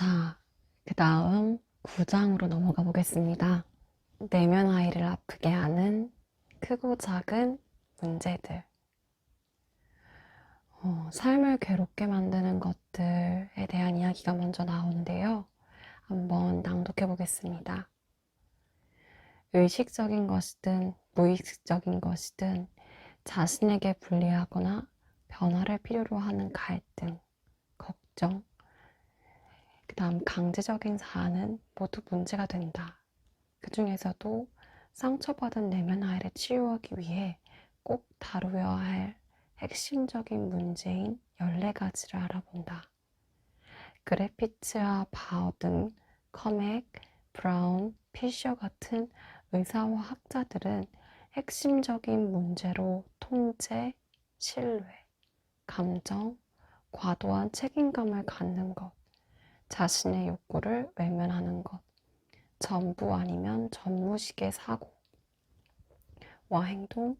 자, 그 다음 9장으로 넘어가 보겠습니다. 내면 아이를 아프게 하는 크고 작은 문제들. 삶을 괴롭게 만드는 것들에 대한 이야기가 먼저 나오는데요. 한번 낭독해 보겠습니다. 의식적인 것이든 무의식적인 것이든 자신에게 불리하거나 변화를 필요로 하는 갈등, 걱정, 그 다음 강제적인 사안은 모두 문제가 된다. 그 중에서도 상처받은 내면 아이를 치유하기 위해 꼭 다루어야 할 핵심적인 문제인 14가지를 알아본다. 그래피츠와 바우 등 커맥, 브라운, 피셔 같은 의사와 학자들은 핵심적인 문제로 통제, 신뢰, 감정, 과도한 책임감을 갖는 것, 자신의 욕구를 외면하는 것, 전부 아니면 전무식의 사고와 행동,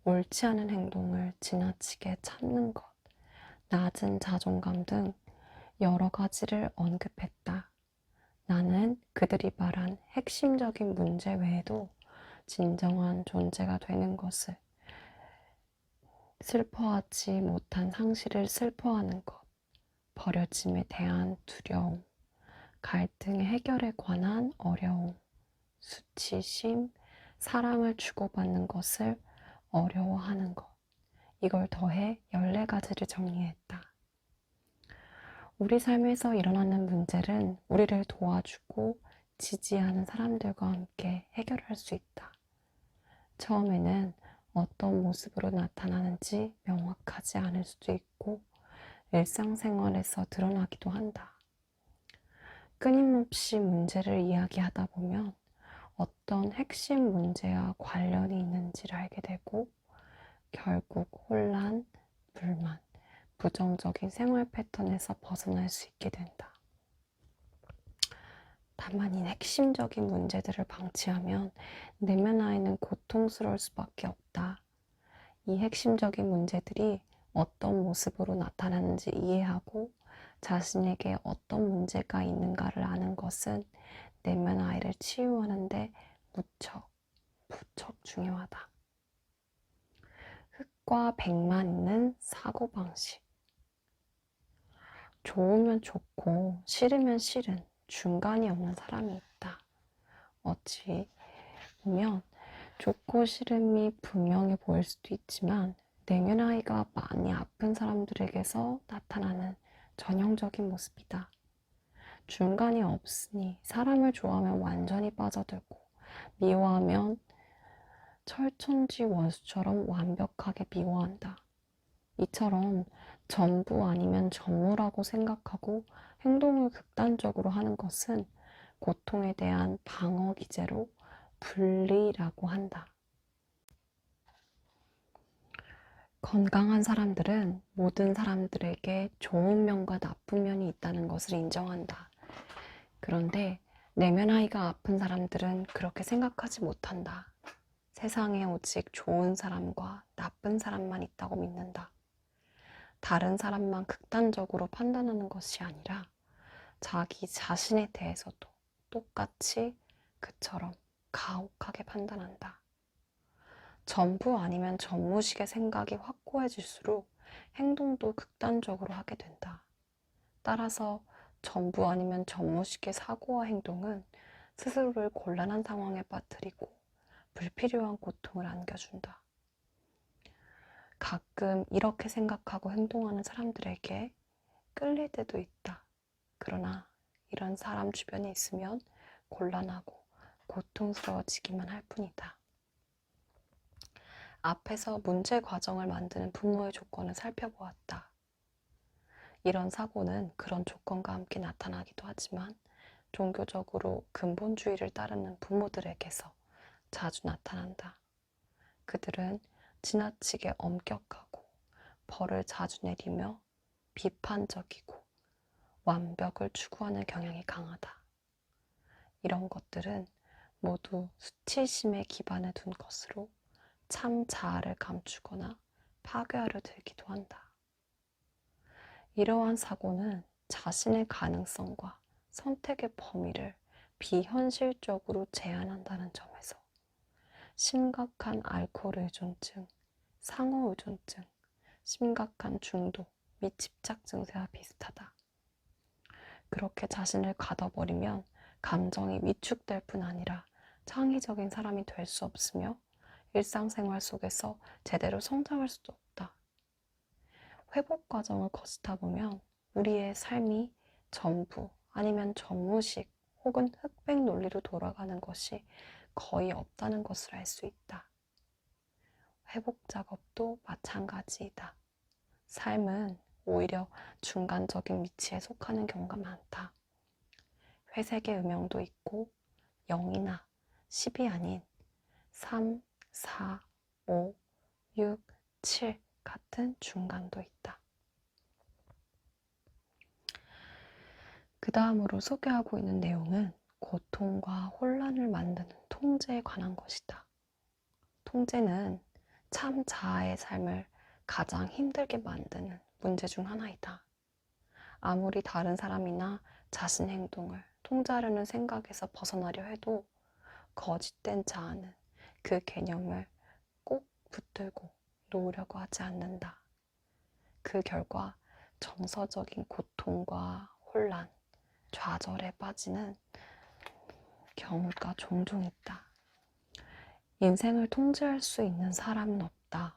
옳지 않은 행동을 지나치게 참는 것, 낮은 자존감 등 여러 가지를 언급했다. 나는 그들이 말한 핵심적인 문제 외에도 진정한 존재가 되는 것을, 슬퍼하지 못한 상실을 슬퍼하는 것, 버려짐에 대한 두려움, 갈등의 해결에 관한 어려움, 수치심, 사랑을 주고받는 것을 어려워하는 것. 이걸 더해 14가지를 정리했다. 우리 삶에서 일어나는 문제는 우리를 도와주고 지지하는 사람들과 함께 해결할 수 있다. 처음에는 어떤 모습으로 나타나는지 명확하지 않을 수도 있고 일상생활에서 드러나기도 한다. 끊임없이 문제를 이야기하다 보면 어떤 핵심 문제와 관련이 있는지를 알게 되고 결국 혼란, 불만, 부정적인 생활 패턴에서 벗어날 수 있게 된다. 다만 이 핵심적인 문제들을 방치하면 내면 아이는 고통스러울 수밖에 없다. 이 핵심적인 문제들이 어떤 모습으로 나타나는지 이해하고 자신에게 어떤 문제가 있는가를 아는 것은 내면 아이를 치유하는데 무척 중요하다. 흑과 백만 있는 사고방식. 좋으면 좋고 싫으면 싫은 중간이 없는 사람이 있다. 어찌 보면 좋고 싫음이 분명해 보일 수도 있지만 내면 아이가 많이 아픈 사람들에게서 나타나는 전형적인 모습이다. 중간이 없으니 사람을 좋아하면 완전히 빠져들고 미워하면 철천지 원수처럼 완벽하게 미워한다. 이처럼 전부 아니면 전무라고 생각하고 행동을 극단적으로 하는 것은 고통에 대한 방어 기제로 분리라고 한다. 건강한 사람들은 모든 사람들에게 좋은 면과 나쁜 면이 있다는 것을 인정한다. 그런데 내면 아이가 아픈 사람들은 그렇게 생각하지 못한다. 세상에 오직 좋은 사람과 나쁜 사람만 있다고 믿는다. 다른 사람만 극단적으로 판단하는 것이 아니라 자기 자신에 대해서도 똑같이 그처럼 가혹하게 판단한다. 전부 아니면 전무식의 생각이 확고해질수록 행동도 극단적으로 하게 된다. 따라서 전부 아니면 전무식의 사고와 행동은 스스로를 곤란한 상황에 빠뜨리고 불필요한 고통을 안겨준다. 가끔 이렇게 생각하고 행동하는 사람들에게 끌릴 때도 있다. 그러나 이런 사람 주변에 있으면 곤란하고 고통스러워지기만 할 뿐이다. 앞에서 문제 과정을 만드는 부모의 조건을 살펴보았다. 이런 사고는 그런 조건과 함께 나타나기도 하지만 종교적으로 근본주의를 따르는 부모들에게서 자주 나타난다. 그들은 지나치게 엄격하고 벌을 자주 내리며 비판적이고 완벽을 추구하는 경향이 강하다. 이런 것들은 모두 수치심에 기반을 둔 것으로 참 자아를 감추거나 파괴하려 들기도 한다. 이러한 사고는 자신의 가능성과 선택의 범위를 비현실적으로 제한한다는 점에서 심각한 알코올 의존증, 상호 의존증, 심각한 중독 및 집착 증세와 비슷하다. 그렇게 자신을 가둬버리면 감정이 위축될 뿐 아니라 창의적인 사람이 될 수 없으며 일상생활 속에서 제대로 성장할 수도 없다. 회복 과정을 거치다 보면 우리의 삶이 전부 아니면 전무식 혹은 흑백 논리로 돌아가는 것이 거의 없다는 것을 알 수 있다. 회복 작업도 마찬가지이다. 삶은 오히려 중간적인 위치에 속하는 경우가 많다. 회색의 음영도 있고 0이나 10이 아닌 3, 4, 5, 6, 7 같은 중간도 있다. 그 다음으로 소개하고 있는 내용은 고통과 혼란을 만드는 통제에 관한 것이다. 통제는 참 자아의 삶을 가장 힘들게 만드는 문제 중 하나이다. 아무리 다른 사람이나 자신 행동을 통제하려는 생각에서 벗어나려 해도 거짓된 자아는 그 개념을 꼭 붙들고 놓으려고 하지 않는다. 그 결과 정서적인 고통과 혼란, 좌절에 빠지는 경우가 종종 있다. 인생을 통제할 수 있는 사람은 없다.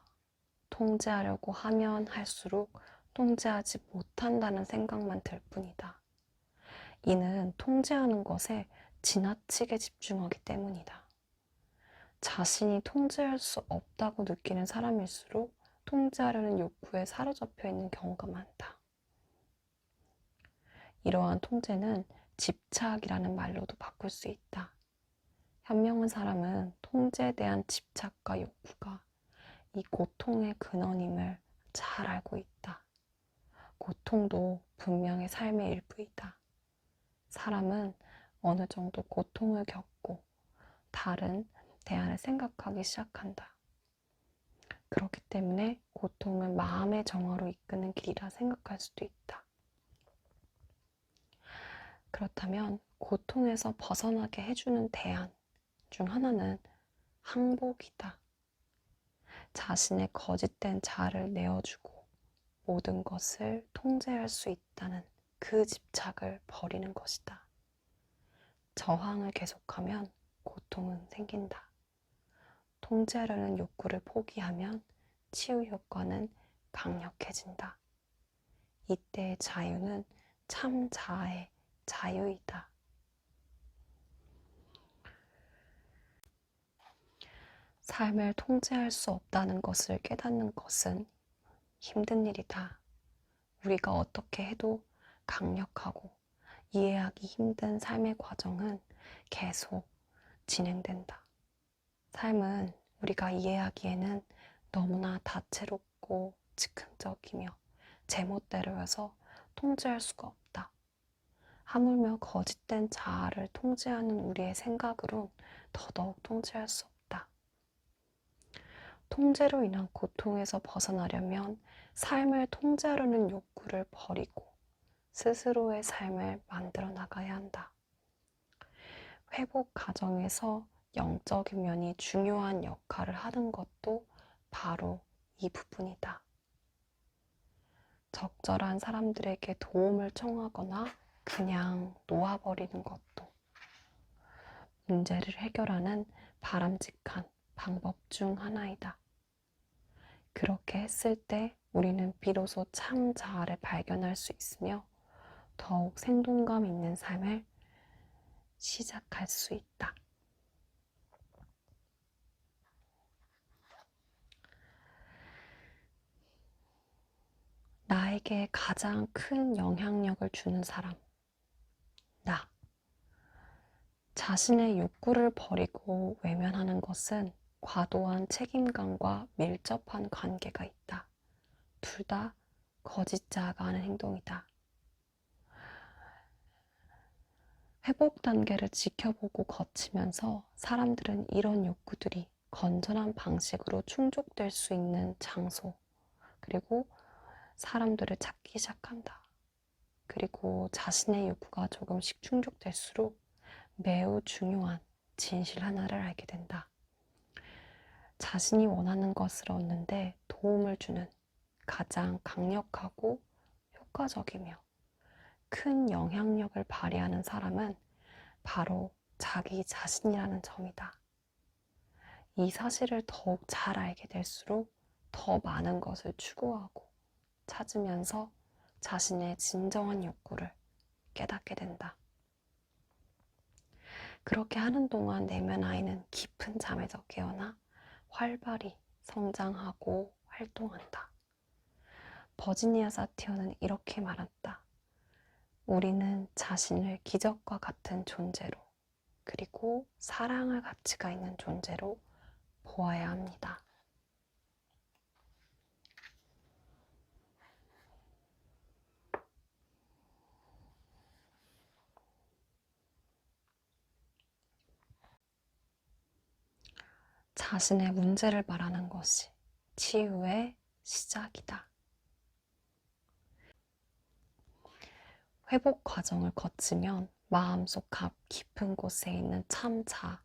통제하려고 하면 할수록 통제하지 못한다는 생각만 들 뿐이다. 이는 통제하는 것에 지나치게 집중하기 때문이다. 자신이 통제할 수 없다고 느끼는 사람일수록 통제하려는 욕구에 사로잡혀 있는 경우가 많다. 이러한 통제는 집착이라는 말로도 바꿀 수 있다. 현명한 사람은 통제에 대한 집착과 욕구가 이 고통의 근원임을 잘 알고 있다. 고통도 분명히 삶의 일부이다. 사람은 어느 정도 고통을 겪고 다른 대안을 생각하기 시작한다. 그렇기 때문에 고통은 마음의 정화로 이끄는 길이라 생각할 수도 있다. 그렇다면 고통에서 벗어나게 해주는 대안 중 하나는 항복이다. 자신의 거짓된 자아를 내어주고 모든 것을 통제할 수 있다는 그 집착을 버리는 것이다. 저항을 계속하면 고통은 생긴다. 통제하려는 욕구를 포기하면 치유 효과는 강력해진다. 이때의 자유는 참 자아의 자유이다. 삶을 통제할 수 없다는 것을 깨닫는 것은 힘든 일이다. 우리가 어떻게 해도 강력하고 이해하기 힘든 삶의 과정은 계속 진행된다. 삶은 우리가 이해하기에는 너무나 다채롭고 즉흥적이며 제멋대로여서 통제할 수가 없다. 하물며 거짓된 자아를 통제하는 우리의 생각으론 더더욱 통제할 수 없다. 통제로 인한 고통에서 벗어나려면 삶을 통제하려는 욕구를 버리고 스스로의 삶을 만들어 나가야 한다. 회복 과정에서 영적인 면이 중요한 역할을 하는 것도 바로 이 부분이다. 적절한 사람들에게 도움을 청하거나 그냥 놓아버리는 것도 문제를 해결하는 바람직한 방법 중 하나이다. 그렇게 했을 때 우리는 비로소 참 자아를 발견할 수 있으며 더욱 생동감 있는 삶을 시작할 수 있다. 나에게 가장 큰 영향력을 주는 사람, 나. 자신의 욕구를 버리고 외면하는 것은 과도한 책임감과 밀접한 관계가 있다. 둘 다 거짓 자아가 하는 행동이다. 회복 단계를 지켜보고 거치면서 사람들은 이런 욕구들이 건전한 방식으로 충족될 수 있는 장소, 그리고 사람들을 찾기 시작한다. 그리고 자신의 욕구가 조금씩 충족될수록 매우 중요한 진실 하나를 알게 된다. 자신이 원하는 것을 얻는데 도움을 주는 가장 강력하고 효과적이며 큰 영향력을 발휘하는 사람은 바로 자기 자신이라는 점이다. 이 사실을 더욱 잘 알게 될수록 더 많은 것을 추구하고 찾으면서 자신의 진정한 욕구를 깨닫게 된다. 그렇게 하는 동안 내면 아이는 깊은 잠에서 깨어나 활발히 성장하고 활동한다. 버지니아 사티어는 이렇게 말한다. 우리는 자신을 기적과 같은 존재로, 그리고 사랑할 가치가 있는 존재로 보아야 합니다. 자신의 문제를 말하는 것이 치유의 시작이다. 회복 과정을 거치면 마음속 깊은 곳에 있는 참 자,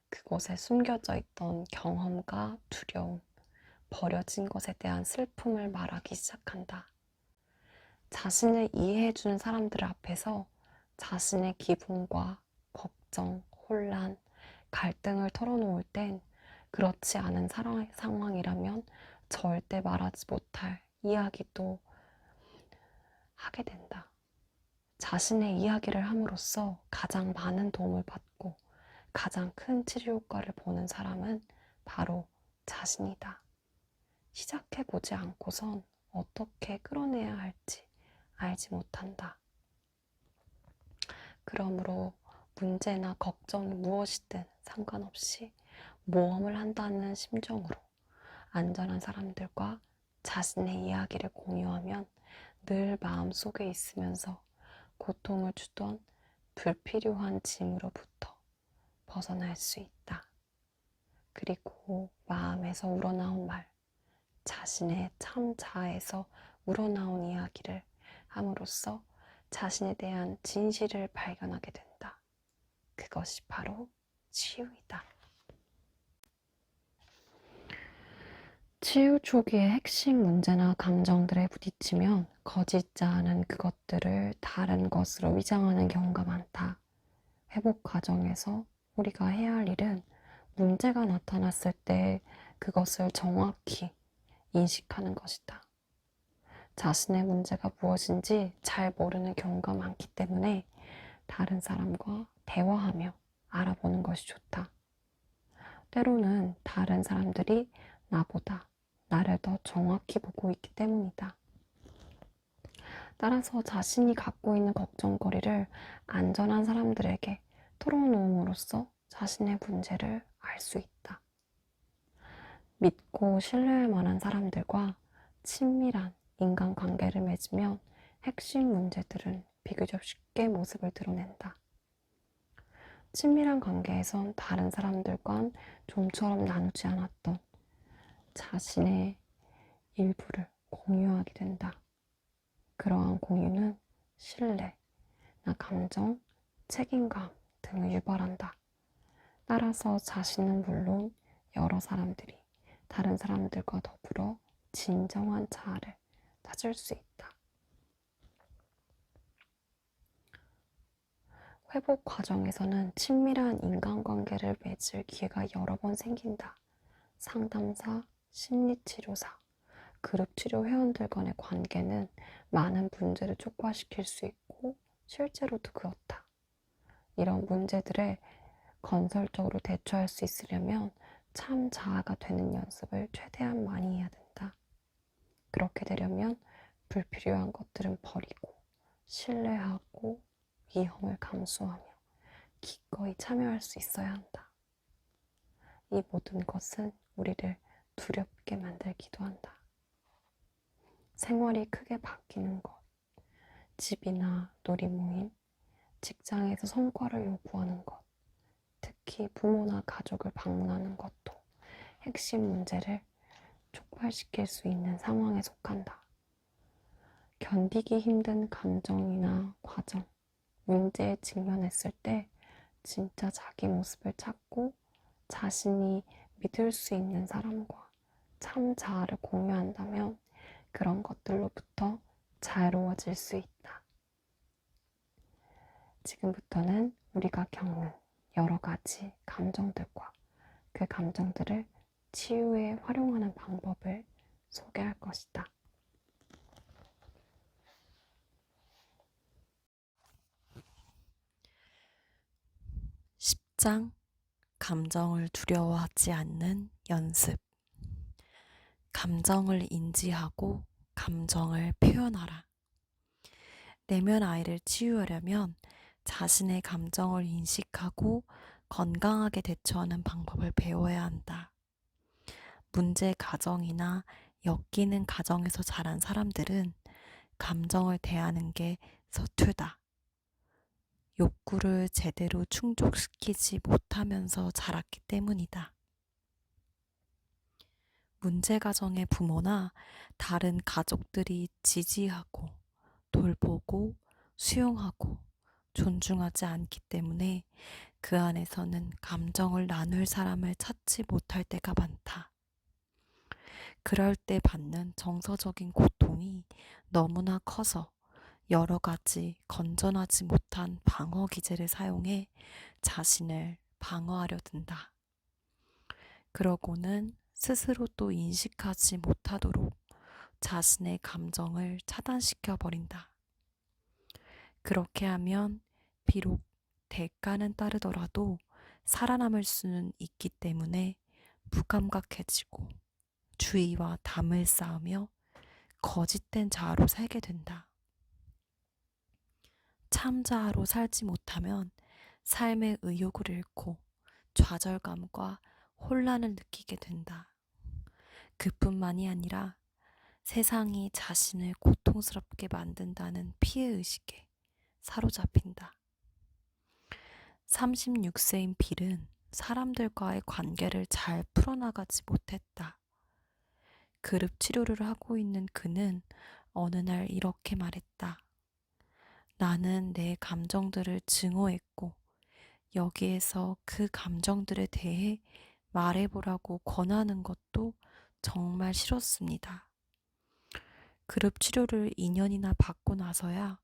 그곳에 숨겨져 있던 경험과 두려움, 버려진 것에 대한 슬픔을 말하기 시작한다. 자신을 이해해주는 사람들 앞에서 자신의 기분과 걱정, 혼란, 갈등을 털어놓을 땐 그렇지 않은 상황이라면 절대 말하지 못할 이야기도 하게 된다. 자신의 이야기를 함으로써 가장 많은 도움을 받고 가장 큰 치료 효과를 보는 사람은 바로 자신이다. 시작해보지 않고선 어떻게 끌어내야 할지 알지 못한다. 그러므로 문제나 걱정이 무엇이든 상관없이 모험을 한다는 심정으로 안전한 사람들과 자신의 이야기를 공유하면 늘 마음속에 있으면서 고통을 주던 불필요한 짐으로부터 벗어날 수 있다. 그리고 마음에서 우러나온 말, 자신의 참 자아에서 우러나온 이야기를 함으로써 자신에 대한 진실을 발견하게 된다. 그것이 바로 치유이다. 치유 초기의 핵심 문제나 감정들에 부딪히면 거짓 자아는 그것들을 다른 것으로 위장하는 경우가 많다. 회복 과정에서 우리가 해야 할 일은 문제가 나타났을 때 그것을 정확히 인식하는 것이다. 자신의 문제가 무엇인지 잘 모르는 경우가 많기 때문에 다른 사람과 대화하며 알아보는 것이 좋다. 때로는 다른 사람들이 나보다 나를 더 정확히 보고 있기 때문이다. 따라서 자신이 갖고 있는 걱정거리를 안전한 사람들에게 털어놓음으로써 자신의 문제를 알 수 있다. 믿고 신뢰할 만한 사람들과 친밀한 인간관계를 맺으면 핵심 문제들은 비교적 쉽게 모습을 드러낸다. 친밀한 관계에선 다른 사람들과는 좀처럼 나누지 않았던 자신의 일부를 공유하게 된다. 그러한 공유는 신뢰, 감정, 책임감 등을 유발한다. 따라서 자신은 물론 여러 사람들이 다른 사람들과 더불어 진정한 자아를 찾을 수 있다. 회복 과정에서는 친밀한 인간관계를 맺을 기회가 여러 번 생긴다. 상담사, 심리치료사, 그룹치료 회원들 간의 관계는 많은 문제를 촉발시킬 수 있고 실제로도 그렇다. 이런 문제들을 건설적으로 대처할 수 있으려면 참 자아가 되는 연습을 최대한 많이 해야 된다. 그렇게 되려면 불필요한 것들은 버리고 신뢰하고 위험을 감수하며 기꺼이 참여할 수 있어야 한다. 이 모든 것은 우리를 두렵게 만들기도 한다. 생활이 크게 바뀌는 것, 집이나 놀이모임, 직장에서 성과를 요구하는 것, 특히 부모나 가족을 방문하는 것도 핵심 문제를 촉발시킬 수 있는 상황에 속한다. 견디기 힘든 감정이나 과정, 문제에 직면했을 때 진짜 자기 모습을 찾고 자신이 믿을 수 있는 사람과 참 자아를 공유한다면 그런 것들로부터 자유로워질 수 있다. 지금부터는 우리가 겪는 여러 가지 감정들과 그 감정들을 치유에 활용하는 방법을 소개할 것이다. 10장 감정을 두려워하지 않는 연습. 감정을 인지하고 감정을 표현하라. 내면 아이를 치유하려면 자신의 감정을 인식하고 건강하게 대처하는 방법을 배워야 한다. 문제 가정이나 엮이는 가정에서 자란 사람들은 감정을 대하는 게 서툴다. 욕구를 제대로 충족시키지 못하면서 자랐기 때문이다. 문제 가정의 부모나 다른 가족들이 지지하고 돌보고 수용하고 존중하지 않기 때문에 그 안에서는 감정을 나눌 사람을 찾지 못할 때가 많다. 그럴 때 받는 정서적인 고통이 너무나 커서 여러 가지 건전하지 못한 방어 기제를 사용해 자신을 방어하려 든다. 그러고는 스스로 또 인식하지 못하도록 자신의 감정을 차단시켜 버린다. 그렇게 하면 비록 대가는 따르더라도 살아남을 수는 있기 때문에 무감각해지고 주의와 담을 쌓으며 거짓된 자아로 살게 된다. 참 자아로 살지 못하면 삶의 의욕을 잃고 좌절감과 혼란을 느끼게 된다. 그뿐만이 아니라 세상이 자신을 고통스럽게 만든다는 피해의식에 사로잡힌다. 36세인 빌은 사람들과의 관계를 잘 풀어나가지 못했다. 그룹 치료를 하고 있는 그는 어느 날 이렇게 말했다. 나는 내 감정들을 증오했고 여기에서 그 감정들에 대해 말해보라고 권하는 것도 정말 싫었습니다. 그룹 치료를 2년이나 받고 나서야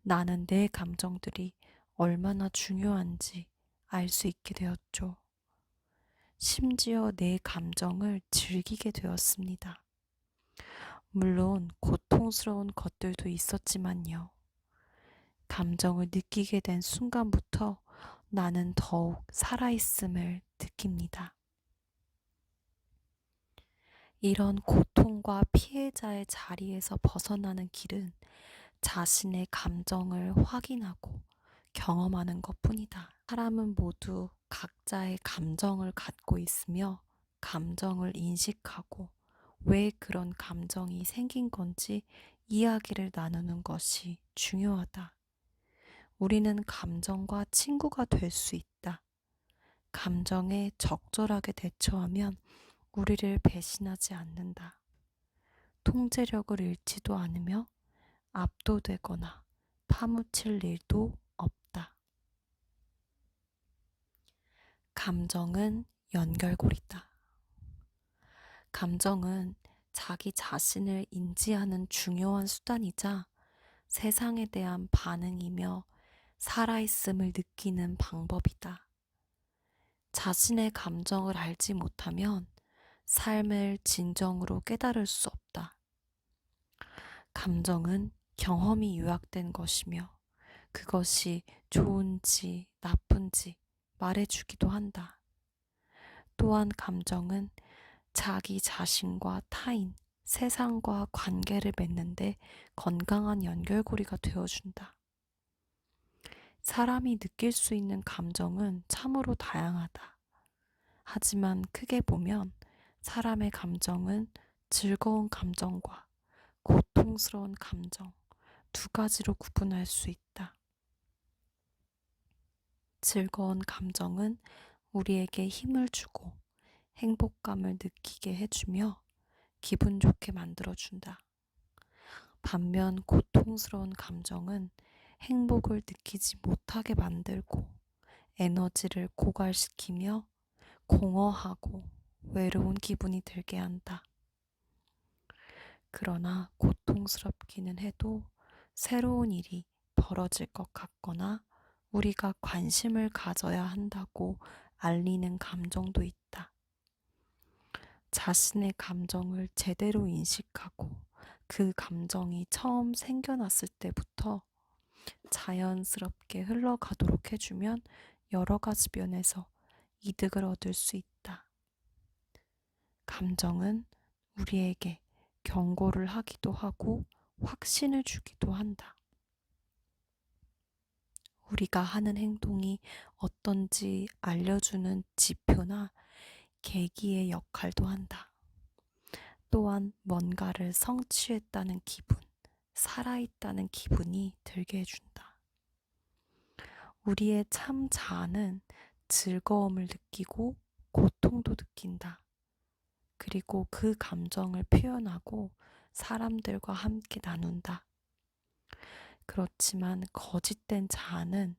나는 내 감정들이 얼마나 중요한지 알 수 있게 되었죠. 심지어 내 감정을 즐기게 되었습니다. 물론 고통스러운 것들도 있었지만요. 감정을 느끼게 된 순간부터 나는 더욱 살아있음을 느낍니다. 이런 고통과 피해자의 자리에서 벗어나는 길은 자신의 감정을 확인하고 경험하는 것뿐이다. 사람은 모두 각자의 감정을 갖고 있으며 감정을 인식하고 왜 그런 감정이 생긴 건지 이야기를 나누는 것이 중요하다. 우리는 감정과 친구가 될 수 있다. 감정에 적절하게 대처하면 우리를 배신하지 않는다. 통제력을 잃지도 않으며 압도되거나 파묻힐 일도 없다. 감정은 연결고리다. 감정은 자기 자신을 인지하는 중요한 수단이자 세상에 대한 반응이며 살아있음을 느끼는 방법이다. 자신의 감정을 알지 못하면 삶을 진정으로 깨달을 수 없다. 감정은 경험이 요약된 것이며 그것이 좋은지 나쁜지 말해주기도 한다. 또한 감정은 자기 자신과 타인, 세상과 관계를 맺는데 건강한 연결고리가 되어준다. 사람이 느낄 수 있는 감정은 참으로 다양하다. 하지만 크게 보면 사람의 감정은 즐거운 감정과 고통스러운 감정 두 가지로 구분할 수 있다. 즐거운 감정은 우리에게 힘을 주고 행복감을 느끼게 해주며 기분 좋게 만들어준다. 반면 고통스러운 감정은 행복을 느끼지 못하게 만들고 에너지를 고갈시키며 공허하고 외로운 기분이 들게 한다. 그러나 고통스럽기는 해도 새로운 일이 벌어질 것 같거나 우리가 관심을 가져야 한다고 알리는 감정도 있다. 자신의 감정을 제대로 인식하고 그 감정이 처음 생겨났을 때부터 자연스럽게 흘러가도록 해주면 여러 가지 면에서 이득을 얻을 수 있다. 감정은 우리에게 경고를 하기도 하고 확신을 주기도 한다. 우리가 하는 행동이 어떤지 알려주는 지표나 계기의 역할도 한다. 또한 뭔가를 성취했다는 기분, 살아있다는 기분이 들게 해준다. 우리의 참 자아는 즐거움을 느끼고 고통도 느낀다. 그리고 그 감정을 표현하고 사람들과 함께 나눈다. 그렇지만 거짓된 자아는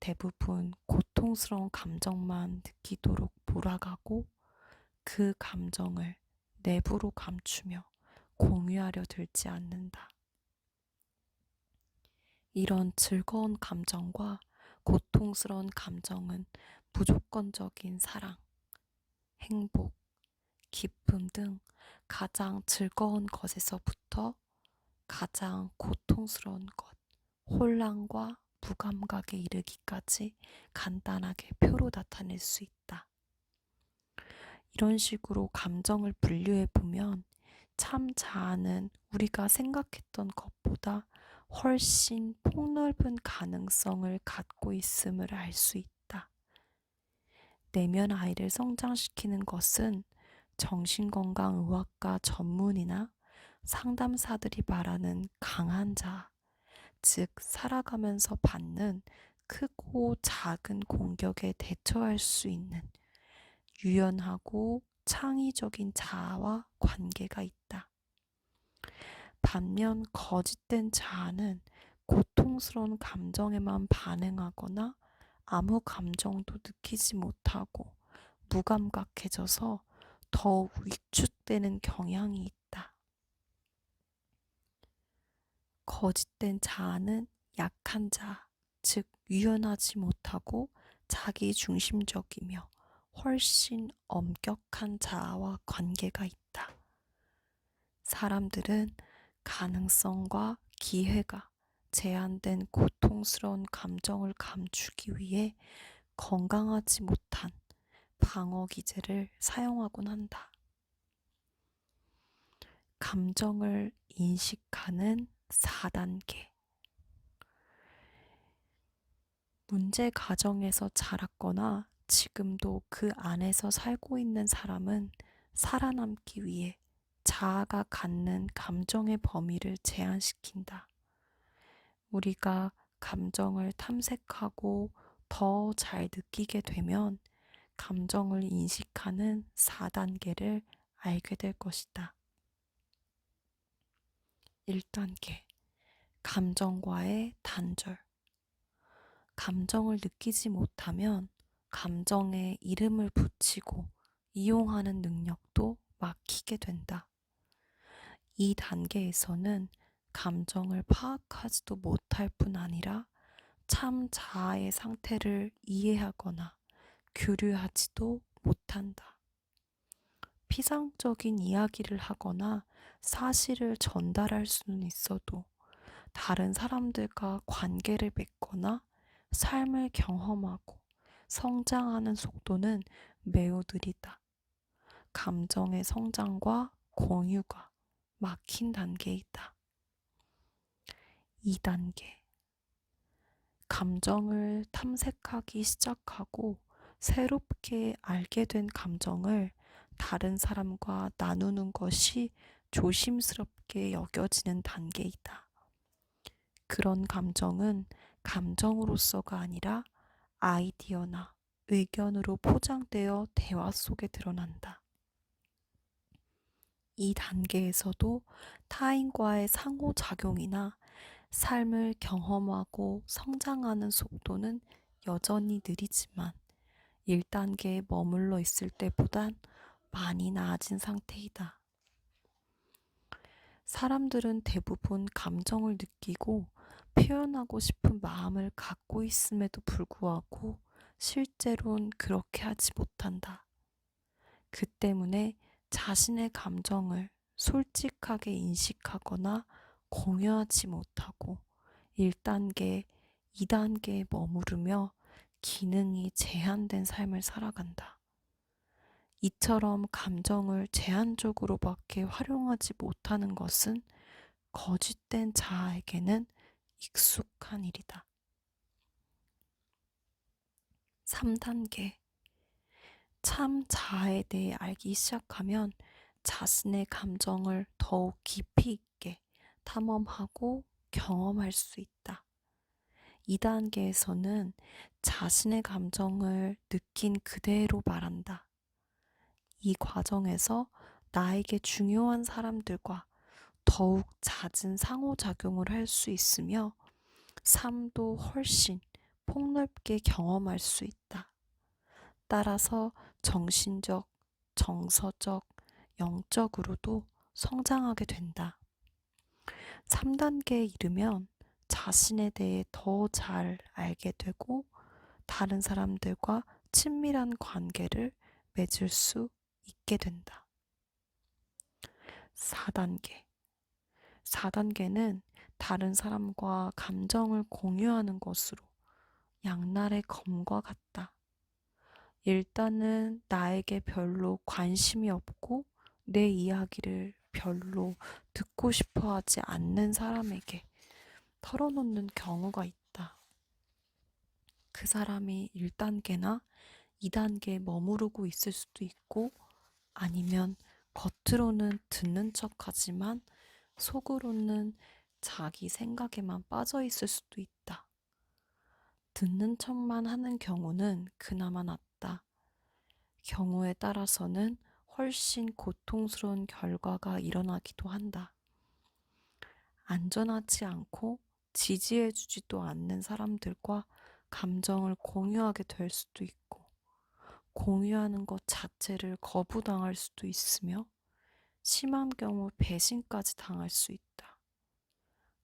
대부분 고통스러운 감정만 느끼도록 몰아가고 그 감정을 내부로 감추며 공유하려 들지 않는다. 이런 즐거운 감정과 고통스러운 감정은 무조건적인 사랑, 행복, 기쁨 등 가장 즐거운 것에서부터 가장 고통스러운 것, 혼란과 무감각에 이르기까지 간단하게 표로 나타낼 수 있다. 이런 식으로 감정을 분류해 보면 참 자아는 우리가 생각했던 것보다 훨씬 폭넓은 가능성을 갖고 있음을 알 수 있다. 내면 아이를 성장시키는 것은 정신건강의학과 전문의나 상담사들이 말하는 강한 자아, 즉 살아가면서 받는 크고 작은 공격에 대처할 수 있는 유연하고 창의적인 자아와 관계가 있다. 반면 거짓된 자아는 고통스러운 감정에만 반응하거나 아무 감정도 느끼지 못하고 무감각해져서 더욱 위축되는 경향이 있다. 거짓된 자아는 약한 자아, 즉 유연하지 못하고 자기 중심적이며 훨씬 엄격한 자아와 관계가 있다. 사람들은 가능성과 기회가 제한된 고통스러운 감정을 감추기 위해 건강하지 못한 방어 기제를 사용하곤 한다. 감정을 인식하는 4단계. 문제 가정에서 자랐거나 지금도 그 안에서 살고 있는 사람은 살아남기 위해 자아가 갖는 감정의 범위를 제한시킨다. 우리가 감정을 탐색하고 더 잘 느끼게 되면 감정을 인식하는 4단계를 알게 될 것이다. 1단계. 감정과의 단절. 감정을 느끼지 못하면 감정에 이름을 붙이고 이용하는 능력도 막히게 된다. 이 단계에서는 감정을 파악하지도 못할 뿐 아니라 참 자아의 상태를 이해하거나 교류하지도 못한다. 피상적인 이야기를 하거나 사실을 전달할 수는 있어도 다른 사람들과 관계를 맺거나 삶을 경험하고 성장하는 속도는 매우 느리다. 감정의 성장과 공유가 막힌 단계이다. 2단계. 감정을 탐색하기 시작하고 새롭게 알게 된 감정을 다른 사람과 나누는 것이 조심스럽게 여겨지는 단계이다. 그런 감정은 감정으로서가 아니라 아이디어나 의견으로 포장되어 대화 속에 드러난다. 이 단계에서도 타인과의 상호작용이나 삶을 경험하고 성장하는 속도는 여전히 느리지만 1단계에 머물러 있을 때보단 많이 나아진 상태이다. 사람들은 대부분 감정을 느끼고 표현하고 싶은 마음을 갖고 있음에도 불구하고 실제로는 그렇게 하지 못한다. 그 때문에 자신의 감정을 솔직하게 인식하거나 공유하지 못하고 1단계, 2단계에 머무르며 기능이 제한된 삶을 살아간다. 이처럼 감정을 제한적으로밖에 활용하지 못하는 것은 거짓된 자아에게는 익숙한 일이다. 3단계. 참 자아에 대해 알기 시작하면 자신의 감정을 더욱 깊이 있게 탐험하고 경험할 수 있다. 2단계에서는 자신의 감정을 느낀 그대로 말한다. 이 과정에서 나에게 중요한 사람들과 더욱 잦은 상호작용을 할 수 있으며 삶도 훨씬 폭넓게 경험할 수 있다. 따라서 정신적, 정서적, 영적으로도 성장하게 된다. 3단계에 이르면 자신에 대해 더 잘 알게 되고 다른 사람들과 친밀한 관계를 맺을 수 있게 된다. 4단계. 4단계는 다른 사람과 감정을 공유하는 것으로 양날의 검과 같다. 일단은 나에게 별로 관심이 없고 내 이야기를 별로 듣고 싶어 하지 않는 사람에게 털어놓는 경우가 있다. 그 사람이 1단계나 2단계에 머무르고 있을 수도 있고 아니면 겉으로는 듣는 척 하지만 속으로는 자기 생각에만 빠져 있을 수도 있다. 듣는 척만 하는 경우는 그나마 낫다. 경우에 따라서는 훨씬 고통스러운 결과가 일어나기도 한다. 안전하지 않고 지지해주지도 않는 사람들과 감정을 공유하게 될 수도 있고, 공유하는 것 자체를 거부당할 수도 있으며, 심한 경우 배신까지 당할 수 있다.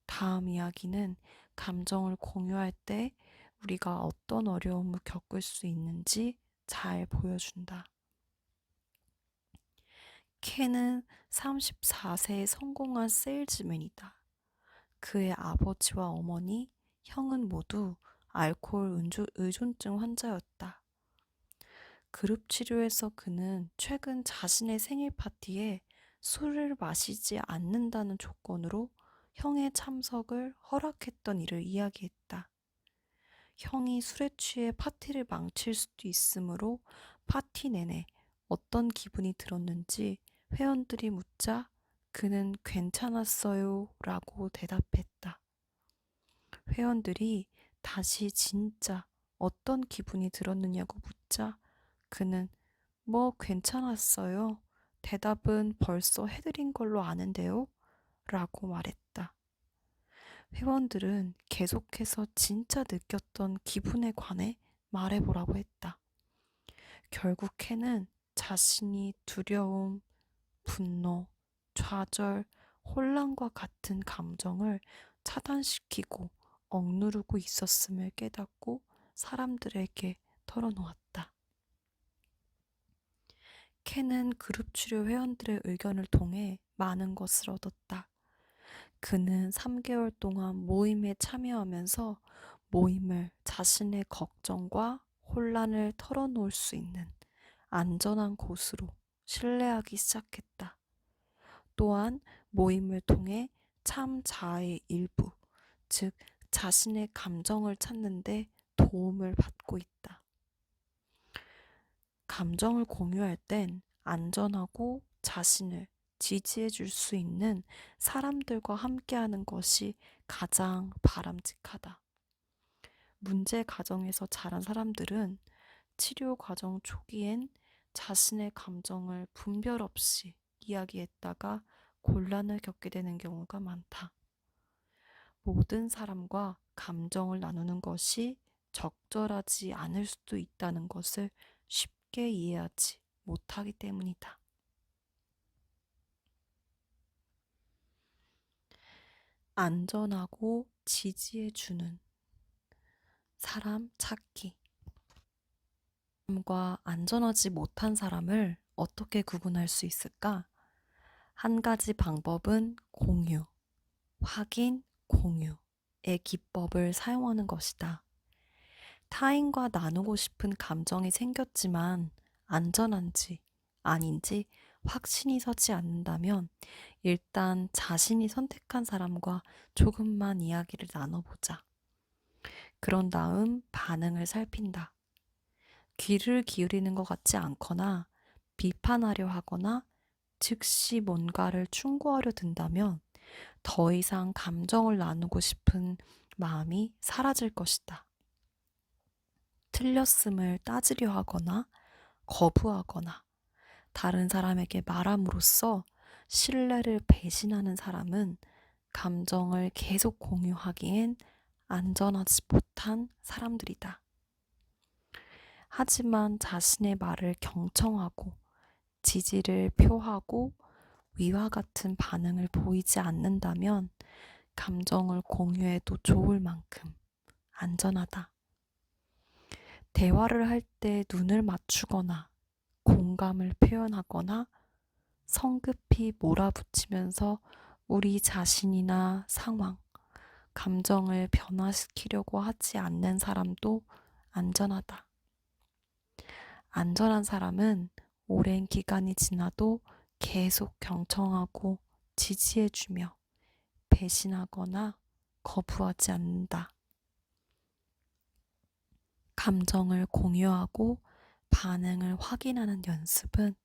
다음 이야기는 감정을 공유할 때 우리가 어떤 어려움을 겪을 수 있는지 잘 보여준다. 켄은 34세에 성공한 세일즈맨이다. 그의 아버지와 어머니, 형은 모두 알코올 의존증 환자였다. 그룹 치료에서 그는 최근 자신의 생일 파티에 술을 마시지 않는다는 조건으로 형의 참석을 허락했던 일을 이야기했다. 형이 술에 취해 파티를 망칠 수도 있으므로 파티 내내 어떤 기분이 들었는지 회원들이 묻자 그는 괜찮았어요 라고 대답했다. 회원들이 다시 진짜 어떤 기분이 들었느냐고 묻자 그는 뭐 괜찮았어요. 대답은 벌써 해드린 걸로 아는데요. 라고 말했다. 회원들은 계속해서 진짜 느꼈던 기분에 관해 말해보라고 했다. 결국 켄은 자신이 두려움, 분노, 좌절, 혼란과 같은 감정을 차단시키고 억누르고 있었음을 깨닫고 사람들에게 털어놓았다. 켄은 그룹 치료 회원들의 의견을 통해 많은 것을 얻었다. 그는 3개월 동안 모임에 참여하면서 모임을 자신의 걱정과 혼란을 털어놓을 수 있는 안전한 곳으로 신뢰하기 시작했다. 또한 모임을 통해 참 자아의 일부, 즉 자신의 감정을 찾는데 도움을 받고 있다. 감정을 공유할 땐 안전하고 자신을 지지해 줄 수 있는 사람들과 함께하는 것이 가장 바람직하다. 문제 가정에서 자란 사람들은 치료 과정 초기엔 자신의 감정을 분별 없이 이야기했다가 곤란을 겪게 되는 경우가 많다. 모든 사람과 감정을 나누는 것이 적절하지 않을 수도 있다는 것을 쉽게 이해하지 못하기 때문이다. 안전하고 지지해주는 사람 찾기. 사람과 안전하지 못한 사람을 어떻게 구분할 수 있을까? 한 가지 방법은 공유, 확인, 공유의 기법을 사용하는 것이다. 타인과 나누고 싶은 감정이 생겼지만 안전한지 아닌지 확신이 서지 않는다면 일단 자신이 선택한 사람과 조금만 이야기를 나눠보자. 그런 다음 반응을 살핀다. 귀를 기울이는 것 같지 않거나 비판하려 하거나 즉시 뭔가를 충고하려 든다면 더 이상 감정을 나누고 싶은 마음이 사라질 것이다. 틀렸음을 따지려 하거나 거부하거나 다른 사람에게 말함으로써 신뢰를 배신하는 사람은 감정을 계속 공유하기엔 안전하지 못한 사람들이다. 하지만 자신의 말을 경청하고 지지를 표하고 위와 같은 반응을 보이지 않는다면 감정을 공유해도 좋을 만큼 안전하다. 대화를 할 때 눈을 맞추거나 공감을 표현하거나 성급히 몰아붙이면서 우리 자신이나 상황, 감정을 변화시키려고 하지 않는 사람도 안전하다. 안전한 사람은 오랜 기간이 지나도 계속 경청하고 지지해주며 배신하거나 거부하지 않는다. 감정을 공유하고 반응을 확인하는 연습은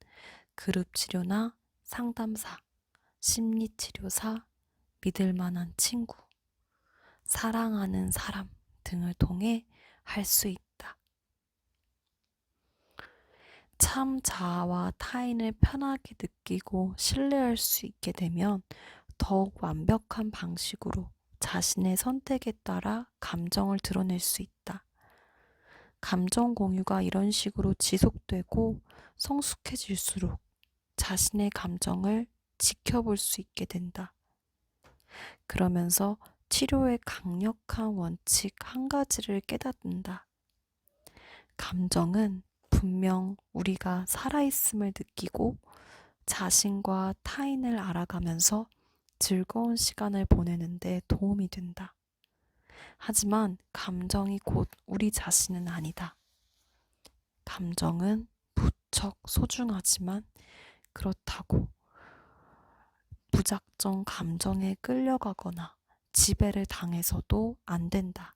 그룹 치료나 상담사, 심리치료사, 믿을 만한 친구, 사랑하는 사람 등을 통해 할 수 있다. 참 자아와 타인을 편하게 느끼고 신뢰할 수 있게 되면 더욱 완벽한 방식으로 자신의 선택에 따라 감정을 드러낼 수 있다. 감정 공유가 이런 식으로 지속되고 성숙해질수록 자신의 감정을 지켜볼 수 있게 된다. 그러면서 치료의 강력한 원칙 한 가지를 깨닫는다. 감정은 분명 우리가 살아있음을 느끼고 자신과 타인을 알아가면서 즐거운 시간을 보내는데 도움이 된다. 하지만 감정이 곧 우리 자신은 아니다. 감정은 무척 소중하지만 그렇다고 무작정 감정에 끌려가거나 지배를 당해서도 안 된다.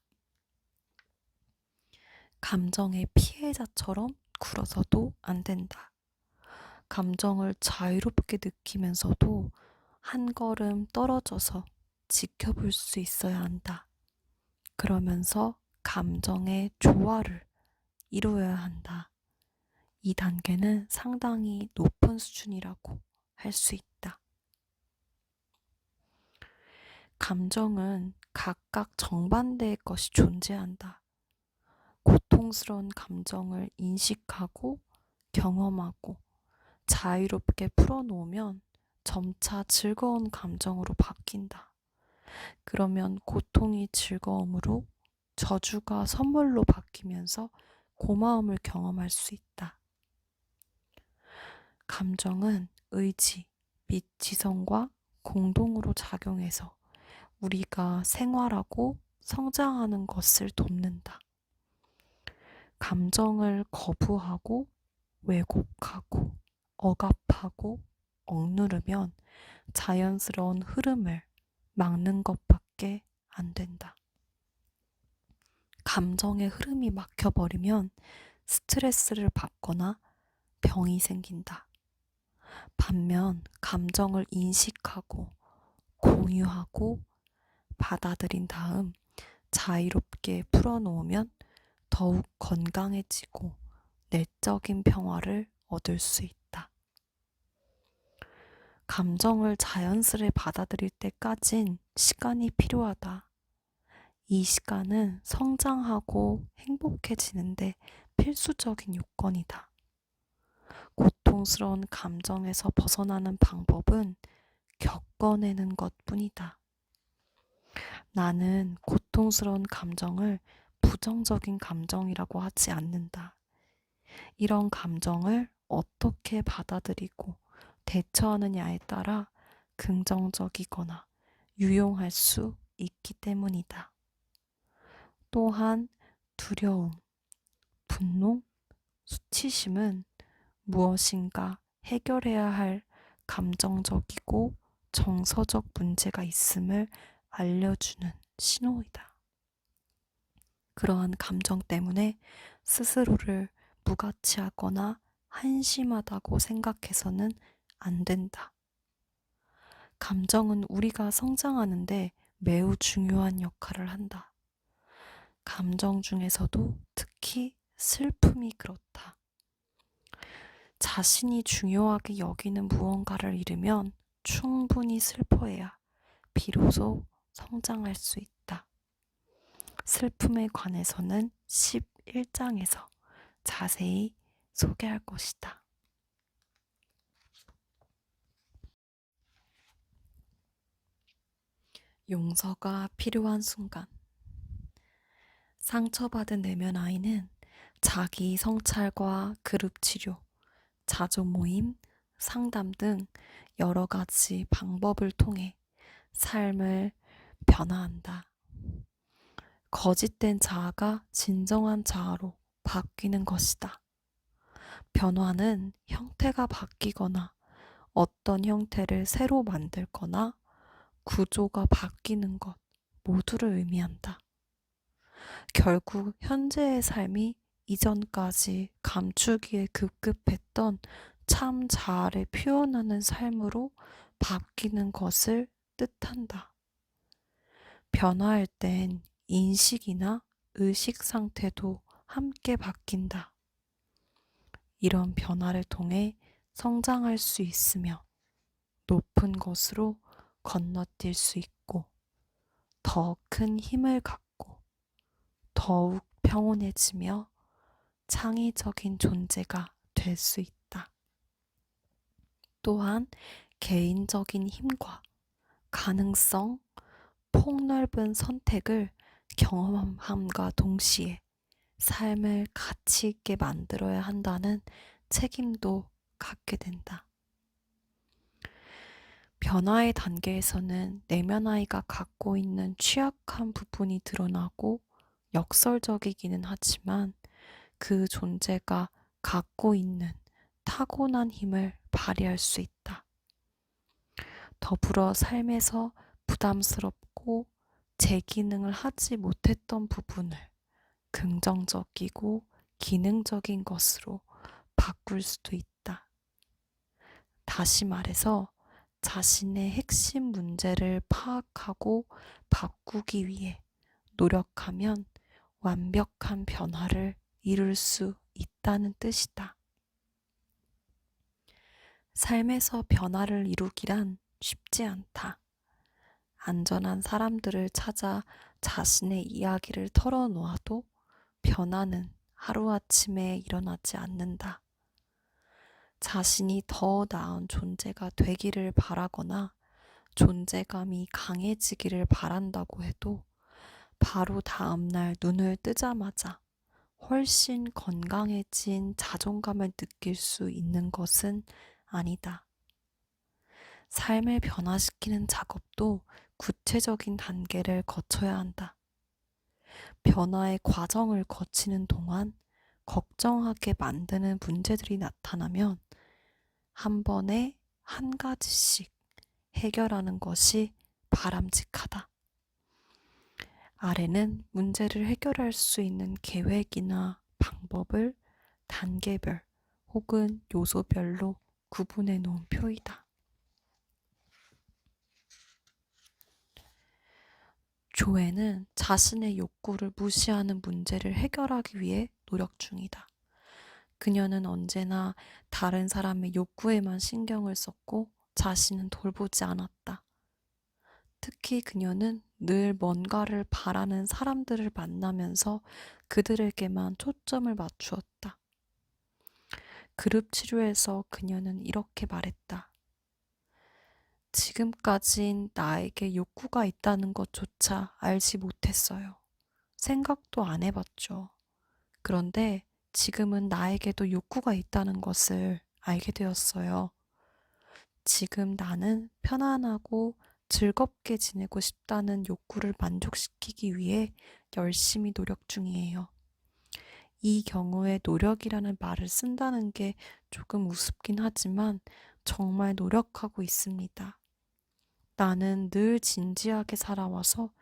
감정의 피해자처럼 굴어서도 안 된다. 감정을 자유롭게 느끼면서도 한 걸음 떨어져서 지켜볼 수 있어야 한다. 그러면서 감정의 조화를 이루어야 한다. 이 단계는 상당히 높은 수준이라고 할 수 있다. 감정은 각각 정반대의 것이 존재한다. 고통스러운 감정을 인식하고 경험하고 자유롭게 풀어놓으면 점차 즐거운 감정으로 바뀐다. 그러면 고통이 즐거움으로 저주가 선물로 바뀌면서 고마움을 경험할 수 있다. 감정은 의지 및 지성과 공동으로 작용해서 우리가 생활하고 성장하는 것을 돕는다. 감정을 거부하고 왜곡하고 억압하고 억누르면 자연스러운 흐름을 막는 것밖에 안 된다. 감정의 흐름이 막혀버리면 스트레스를 받거나 병이 생긴다. 반면 감정을 인식하고 공유하고 받아들인 다음 자유롭게 풀어놓으면 더욱 건강해지고 내적인 평화를 얻을 수 있다. 감정을 자연스레 받아들일 때까진 시간이 필요하다. 이 시간은 성장하고 행복해지는데 필수적인 요건이다. 고통스러운 감정에서 벗어나는 방법은 겪어내는 것 뿐이다. 나는 고통스러운 감정을 부정적인 감정이라고 하지 않는다. 이런 감정을 어떻게 받아들이고 대처하느냐에 따라 긍정적이거나 유용할 수 있기 때문이다. 또한 두려움, 분노, 수치심은 무엇인가 해결해야 할 감정적이고 정서적 문제가 있음을 알려주는 신호이다. 그러한 감정 때문에 스스로를 무가치하거나 한심하다고 생각해서는 안 된다. 감정은 우리가 성장하는데 매우 중요한 역할을 한다. 감정 중에서도 특히 슬픔이 그렇다. 자신이 중요하게 여기는 무언가를 잃으면 충분히 슬퍼해야 비로소 성장할 수 있다. 슬픔에 관해서는 11장에서 자세히 소개할 것이다. 용서가 필요한 순간. 상처받은 내면 아이는 자기 성찰과 그룹 치료, 자조 모임, 상담 등 여러 가지 방법을 통해 삶을 변화한다. 거짓된 자아가 진정한 자아로 바뀌는 것이다. 변화는 형태가 바뀌거나 어떤 형태를 새로 만들거나 구조가 바뀌는 것 모두를 의미한다. 결국 현재의 삶이 이전까지 감추기에 급급했던 참 자아를 표현하는 삶으로 바뀌는 것을 뜻한다. 변화할 땐 인식이나 의식 상태도 함께 바뀐다. 이런 변화를 통해 성장할 수 있으며 높은 곳으로 건너뛸 수 있고 더 큰 힘을 갖고 더욱 평온해지며 창의적인 존재가 될 수 있다. 또한 개인적인 힘과 가능성, 폭넓은 선택을 경험함과 동시에 삶을 가치 있게 만들어야 한다는 책임도 갖게 된다. 변화의 단계에서는 내면 아이가 갖고 있는 취약한 부분이 드러나고 역설적이기는 하지만 그 존재가 갖고 있는 타고난 힘을 발휘할 수 있다. 더불어 삶에서 부담스럽고 제 기능을 하지 못했던 부분을 긍정적이고 기능적인 것으로 바꿀 수도 있다. 다시 말해서 자신의 핵심 문제를 파악하고 바꾸기 위해 노력하면 완벽한 변화를 이룰 수 있다는 뜻이다. 삶에서 변화를 이루기란 쉽지 않다. 안전한 사람들을 찾아 자신의 이야기를 털어놓아도 변화는 하루아침에 일어나지 않는다. 자신이 더 나은 존재가 되기를 바라거나 존재감이 강해지기를 바란다고 해도 바로 다음날 눈을 뜨자마자 훨씬 건강해진 자존감을 느낄 수 있는 것은 아니다. 삶을 변화시키는 작업도 구체적인 단계를 거쳐야 한다. 변화의 과정을 거치는 동안 걱정하게 만드는 문제들이 나타나면 한 번에 한 가지씩 해결하는 것이 바람직하다. 아래는 문제를 해결할 수 있는 계획이나 방법을 단계별 혹은 요소별로 구분해 놓은 표이다. 조에는 자신의 욕구를 무시하는 문제를 해결하기 위해 노력 중이다. 그녀는 언제나 다른 사람의 욕구에만 신경을 썼고 자신은 돌보지 않았다. 특히 그녀는 늘 뭔가를 바라는 사람들을 만나면서 그들에게만 초점을 맞추었다. 그룹 치료에서 그녀는 이렇게 말했다. 지금까진 나에게 욕구가 있다는 것조차 알지 못했어요. 생각도 안 해봤죠. 그런데 지금은 나에게도 욕구가 있다는 것을 알게 되었어요. 지금 나는 편안하고 즐겁게 지내고 싶다는 욕구를 만족시키기 위해 열심히 노력 중이에요. 이 경우에 노력이라는 말을 쓴다는 게 조금 우습긴 하지만 정말 노력하고 있습니다. 나는 늘 진지하게 살아와서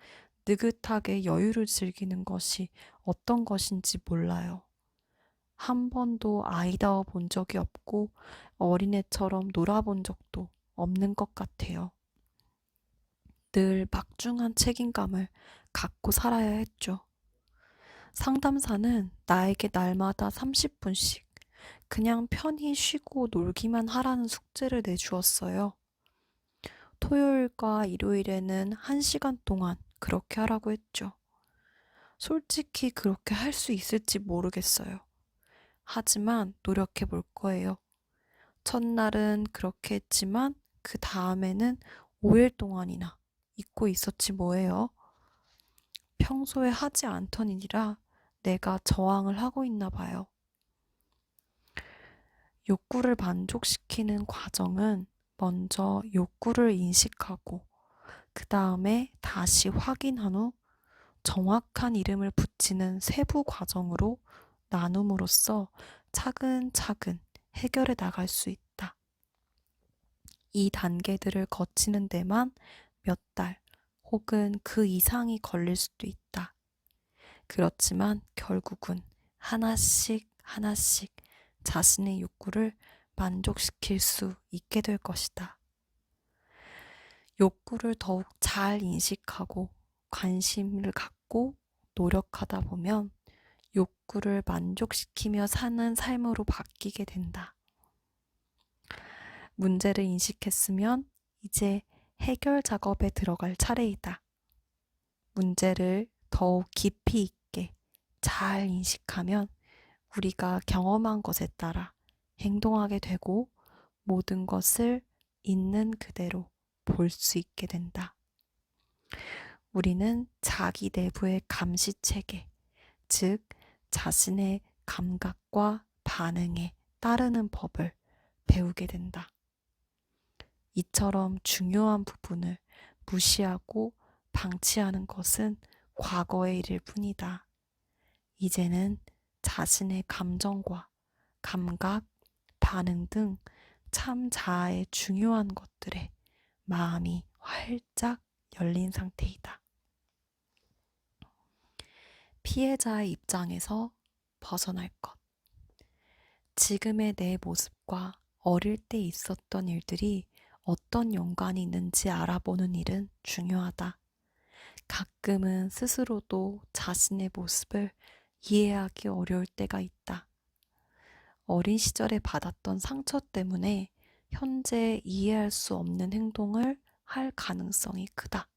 느긋하게 여유를 즐기는 것이 어떤 것인지 몰라요. 한 번도 아이다워 본 적이 없고 어린애처럼 놀아본 적도 없는 것 같아요. 늘 막중한 책임감을 갖고 살아야 했죠. 상담사는 나에게 날마다 30분씩 그냥 편히 쉬고 놀기만 하라는 숙제를 내주었어요. 토요일과 일요일에는 1시간 동안 그렇게 하라고 했죠. 솔직히 그렇게 할 수 있을지 모르겠어요. 하지만 노력해 볼 거예요. 첫날은 그렇게 했지만 그 다음에는 5일 동안이나 잊고 있었지 뭐예요. 평소에 하지 않던 일이라 내가 저항을 하고 있나 봐요. 욕구를 만족시키는 과정은 먼저 욕구를 인식하고 그 다음에 다시 확인한 후 정확한 이름을 붙이는 세부 과정으로 나눔으로써 차근차근 해결해 나갈 수 있다. 이 단계들을 거치는 데만 몇 달 혹은 그 이상이 걸릴 수도 있다. 그렇지만 결국은 하나씩 하나씩 자신의 욕구를 만족시킬 수 있게 될 것이다. 욕구를 더욱 잘 인식하고 관심을 갖고 노력하다 보면 욕구를 만족시키며 사는 삶으로 바뀌게 된다. 문제를 인식했으면 이제 해결 작업에 들어갈 차례이다. 문제를 더욱 깊이 있게 잘 인식하면 우리가 경험한 것에 따라 행동하게 되고 모든 것을 있는 그대로 볼 수 있게 된다. 우리는 자기 내부의 감시 체계, 즉 자신의 감각과 반응에 따르는 법을 배우게 된다. 이처럼 중요한 부분을 무시하고 방치하는 것은 과거의 일일 뿐이다. 이제는 자신의 감정과 감각, 반응 등 참 자아의 중요한 것들에 마음이 활짝 열린 상태이다. 피해자의 입장에서 벗어날 것. 지금의 내 모습과 어릴 때 있었던 일들이 어떤 연관이 있는지 알아보는 일은 중요하다. 가끔은 스스로도 자신의 모습을 이해하기 어려울 때가 있다. 어린 시절에 받았던 상처 때문에 현재 이해할 수 없는 행동을 할 가능성이 크다.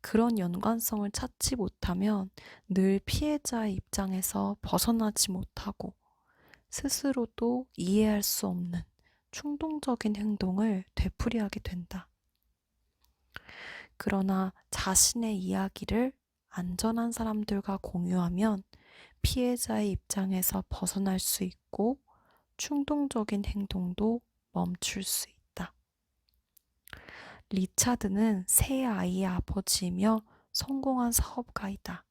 그런 연관성을 찾지 못하면 늘 피해자의 입장에서 벗어나지 못하고 스스로도 이해할 수 없는 충동적인 행동을 되풀이하게 된다. 그러나 자신의 이야기를 안전한 사람들과 공유하면 피해자의 입장에서 벗어날 수 있고 충동적인 행동도 멈출 수 있다. 리차드는 세 아이의 아버지이며 성공한 사업가이다.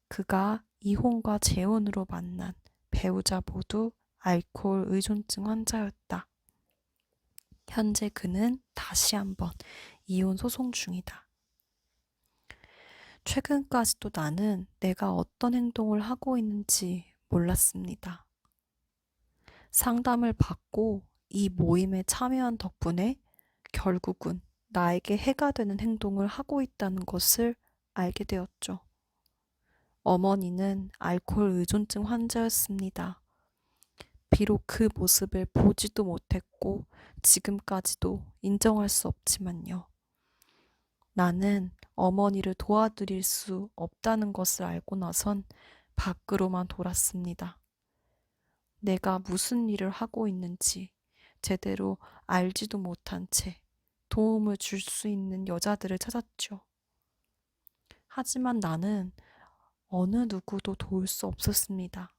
그가 이혼과 재혼으로 만난 배우자 모두 알코올 의존증 환자였다. 현재 그는 다시 한번 이혼 소송 중이다. 최근까지도 나는 내가 어떤 행동을 하고 있는지 몰랐습니다. 상담을 받고 이 모임에 참여한 덕분에 결국은 나에게 해가 되는 행동을 하고 있다는 것을 알게 되었죠. 어머니는 알코올 의존증 환자였습니다. 비록 그 모습을 보지도 못했고 지금까지도 인정할 수 없지만요. 나는 어머니를 도와드릴 수 없다는 것을 알고 나선 밖으로만 돌았습니다. 내가 무슨 일을 하고 있는지 제대로 알지도 못한 채 도움을 줄 수 있는 여자들을 찾았죠. 하지만 나는 어느 누구도 도울 수 없었습니다.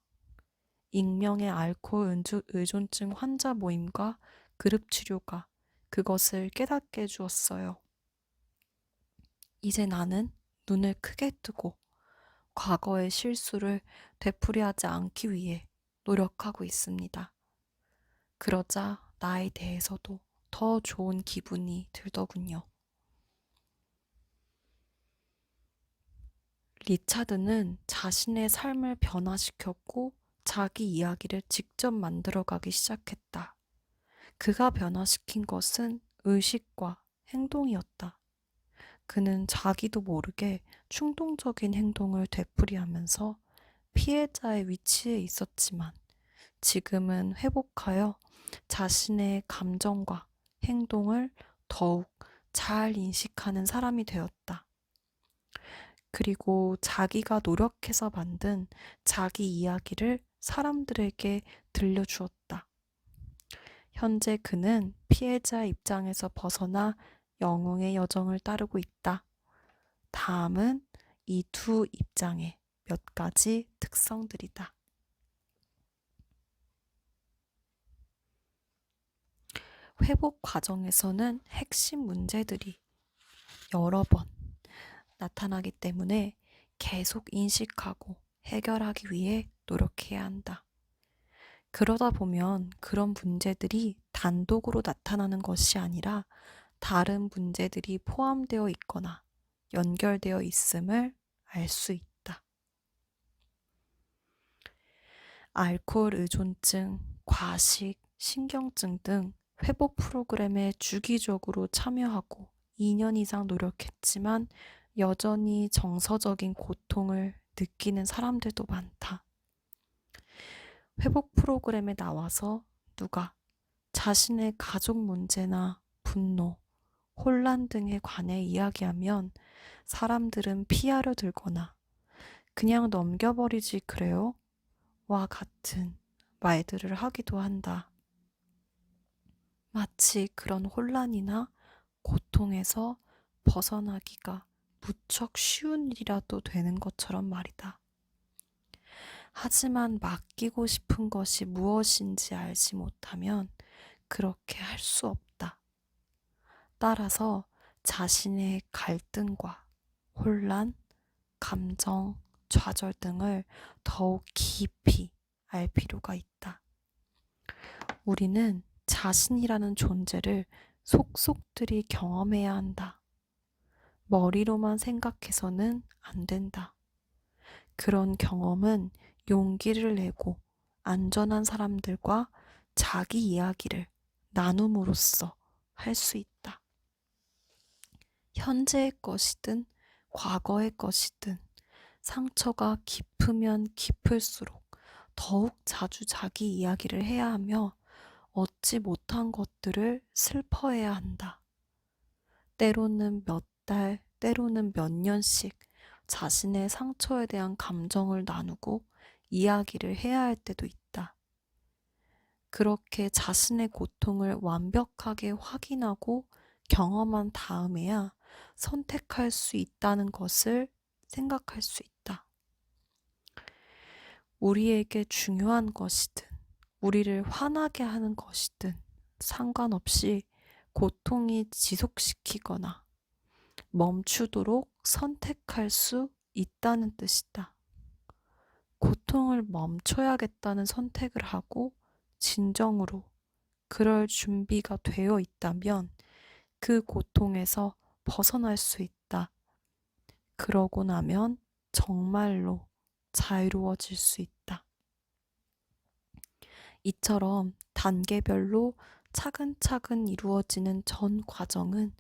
익명의 알코올 의존증 환자 모임과 그룹 치료가 그것을 깨닫게 해주었어요. 이제 나는 눈을 크게 뜨고 과거의 실수를 되풀이하지 않기 위해 노력하고 있습니다. 그러자 나에 대해서도 더 좋은 기분이 들더군요. 리차드는 자신의 삶을 변화시켰고 자기 이야기를 직접 만들어가기 시작했다. 그가 변화시킨 것은 의식과 행동이었다. 그는 자기도 모르게 충동적인 행동을 되풀이하면서 피해자의 위치에 있었지만 지금은 회복하여 자신의 감정과 행동을 더욱 잘 인식하는 사람이 되었다. 그리고 자기가 노력해서 만든 자기 이야기를 사람들에게 들려주었다. 현재 그는 피해자 입장에서 벗어나 영웅의 여정을 따르고 있다. 다음은 이 두 입장의 몇 가지 특성들이다. 회복 과정에서는 핵심 문제들이 여러 번 나타나기 때문에 계속 인식하고 해결하기 위해 노력해야 한다. 그러다 보면 그런 문제들이 단독으로 나타나는 것이 아니라 다른 문제들이 포함되어 있거나 연결되어 있음을 알 수 있다. 알코올 의존증, 과식, 신경증 등 회복 프로그램에 주기적으로 참여하고 2년 이상 노력했지만 여전히 정서적인 고통을 느끼는 사람들도 많다. 회복 프로그램에 나와서 누가 자신의 가족 문제나 분노, 혼란 등에 관해 이야기하면 사람들은 피하려 들거나 그냥 넘겨버리지 그래요? 와 같은 말들을 하기도 한다. 마치 그런 혼란이나 고통에서 벗어나기가 무척 쉬운 일이라도 되는 것처럼 말이다. 하지만 맡기고 싶은 것이 무엇인지 알지 못하면 그렇게 할 수 없다. 따라서 자신의 갈등과 혼란, 감정, 좌절 등을 더욱 깊이 알 필요가 있다. 우리는 자신이라는 존재를 속속들이 경험해야 한다. 머리로만 생각해서는 안 된다. 그런 경험은 용기를 내고 안전한 사람들과 자기 이야기를 나눔으로써 할 수 있다. 현재의 것이든 과거의 것이든 상처가 깊으면 깊을수록 더욱 자주 자기 이야기를 해야 하며 얻지 못한 것들을 슬퍼해야 한다. 때로는 몇 달, 때로는 몇 년씩 자신의 상처에 대한 감정을 나누고 이야기를 해야 할 때도 있다. 그렇게 자신의 고통을 완벽하게 확인하고 경험한 다음에야 선택할 수 있다는 것을 생각할 수 있다. 우리에게 중요한 것이든 우리를 화나게 하는 것이든 상관없이 고통이 지속시키거나 멈추도록 선택할 수 있다는 뜻이다. 고통을 멈춰야겠다는 선택을 하고 진정으로 그럴 준비가 되어 있다면 그 고통에서 벗어날 수 있다. 그러고 나면 정말로 자유로워질 수 있다. 이처럼 단계별로 차근차근 이루어지는 전 과정은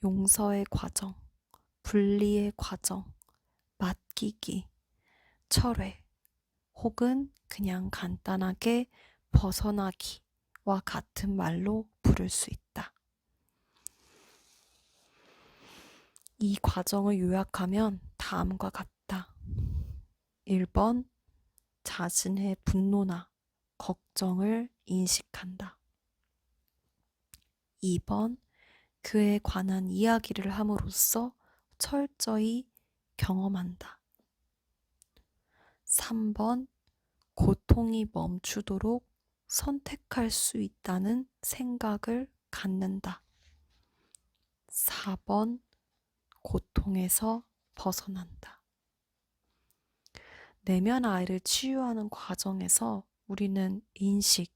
용서의 과정, 분리의 과정, 맡기기, 철회, 혹은 그냥 간단하게 벗어나기와 같은 말로 부를 수 있다. 이 과정을 요약하면 다음과 같다. 1번, 자신의 분노나 걱정을 인식한다. 2번, 그에 관한 이야기를 함으로써 철저히 경험한다. 3번, 고통이 멈추도록 선택할 수 있다는 생각을 갖는다. 4번, 고통에서 벗어난다. 내면 아이를 치유하는 과정에서 우리는 인식,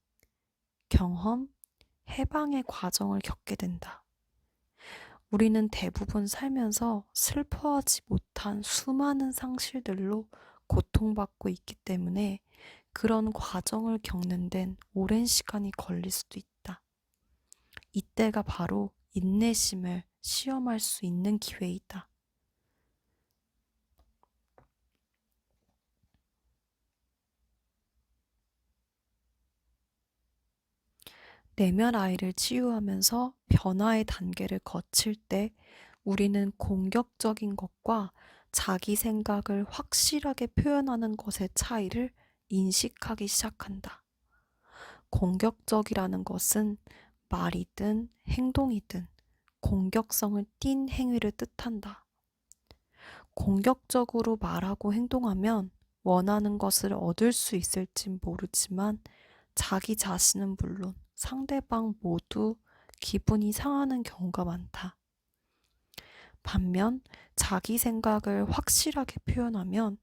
경험, 해방의 과정을 겪게 된다. 우리는 대부분 살면서 슬퍼하지 못한 수많은 상실들로 고통받고 있기 때문에 그런 과정을 겪는 데는 오랜 시간이 걸릴 수도 있다. 이때가 바로 인내심을 시험할 수 있는 기회이다. 내면 아이를 치유하면서 변화의 단계를 거칠 때 우리는 공격적인 것과 자기 생각을 확실하게 표현하는 것의 차이를 인식하기 시작한다. 공격적이라는 것은 말이든 행동이든 공격성을 띤 행위를 뜻한다. 공격적으로 말하고 행동하면 원하는 것을 얻을 수 있을진 모르지만 자기 자신은 물론 상대방 모두 기분이 상하는 경우가 많다. 반면 자기 생각을 확실하게 표현하면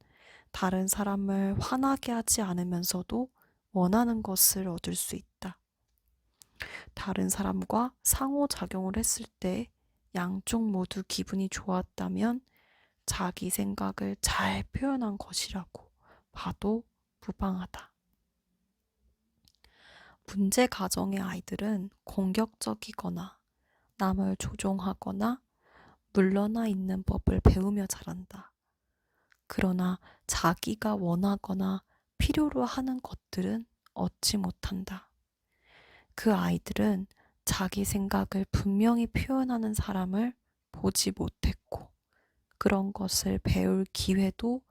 다른 사람을 화나게 하지 않으면서도 원하는 것을 얻을 수 있다. 다른 사람과 상호작용을 했을 때 양쪽 모두 기분이 좋았다면 자기 생각을 잘 표현한 것이라고 봐도 무방하다. 문제 가정의 아이들은 공격적이거나 남을 조종하거나 물러나 있는 법을 배우며 자란다. 그러나 자기가 원하거나 필요로 하는 것들은 얻지 못한다. 그 아이들은 자기 생각을 분명히 표현하는 사람을 보지 못했고 그런 것을 배울 기회도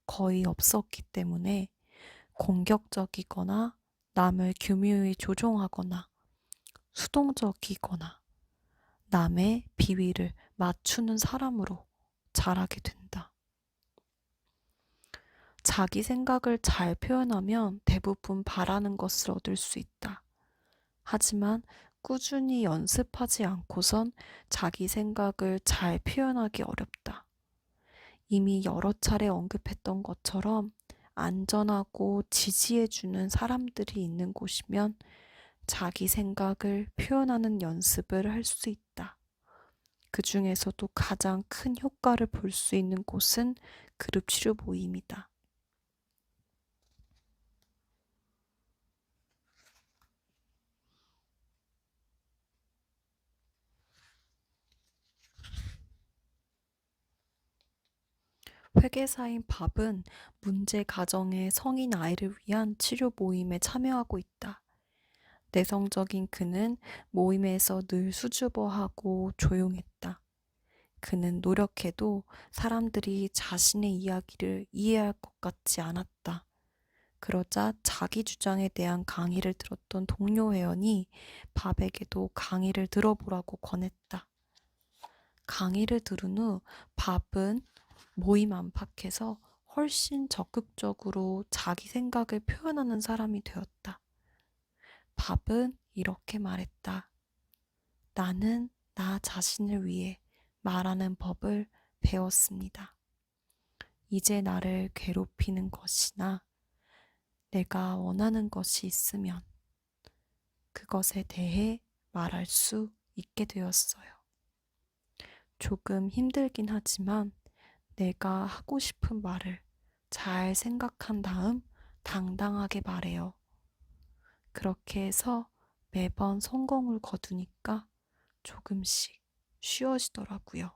거의 없었기 때문에 공격적이거나 남을 교묘히 조종하거나 수동적이거나 남의 비위를 맞추는 사람으로 자라게 된다. 자기 생각을 잘 표현하면 대부분 바라는 것을 얻을 수 있다. 하지만 꾸준히 연습하지 않고선 자기 생각을 잘 표현하기 어렵다. 이미 여러 차례 언급했던 것처럼 안전하고 지지해주는 사람들이 있는 곳이면 자기 생각을 표현하는 연습을 할 수 있다. 그 중에서도 가장 큰 효과를 볼 수 있는 곳은 그룹 치료 모임이다. 회계사인 밥은 문제 가정의 성인 아이를 위한 치료 모임에 참여하고 있다. 내성적인 그는 모임에서 늘 수줍어하고 조용했다. 그는 노력해도 사람들이 자신의 이야기를 이해할 것 같지 않았다. 그러자 자기 주장에 대한 강의를 들었던 동료 회원이 밥에게도 강의를 들어보라고 권했다. 강의를 들은 후 밥은 모임 안팎에서 훨씬 적극적으로 자기 생각을 표현하는 사람이 되었다. 밥은 이렇게 말했다. 나는 나 자신을 위해 말하는 법을 배웠습니다. 이제 나를 괴롭히는 것이나 내가 원하는 것이 있으면 그것에 대해 말할 수 있게 되었어요. 조금 힘들긴 하지만 내가 하고 싶은 말을 잘 생각한 다음 당당하게 말해요. 그렇게 해서 매번 성공을 거두니까 조금씩 쉬워지더라고요.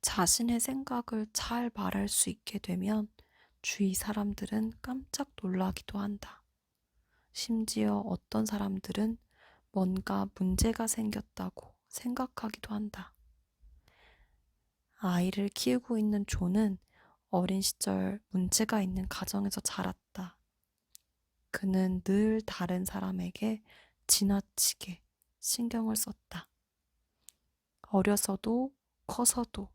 자신의 생각을 잘 말할 수 있게 되면 주위 사람들은 깜짝 놀라기도 한다. 심지어 어떤 사람들은 뭔가 문제가 생겼다고 생각하기도 한다. 아이를 키우고 있는 조는 어린 시절 문제가 있는 가정에서 자랐다. 그는 늘 다른 사람에게 지나치게 신경을 썼다. 어려서도 커서도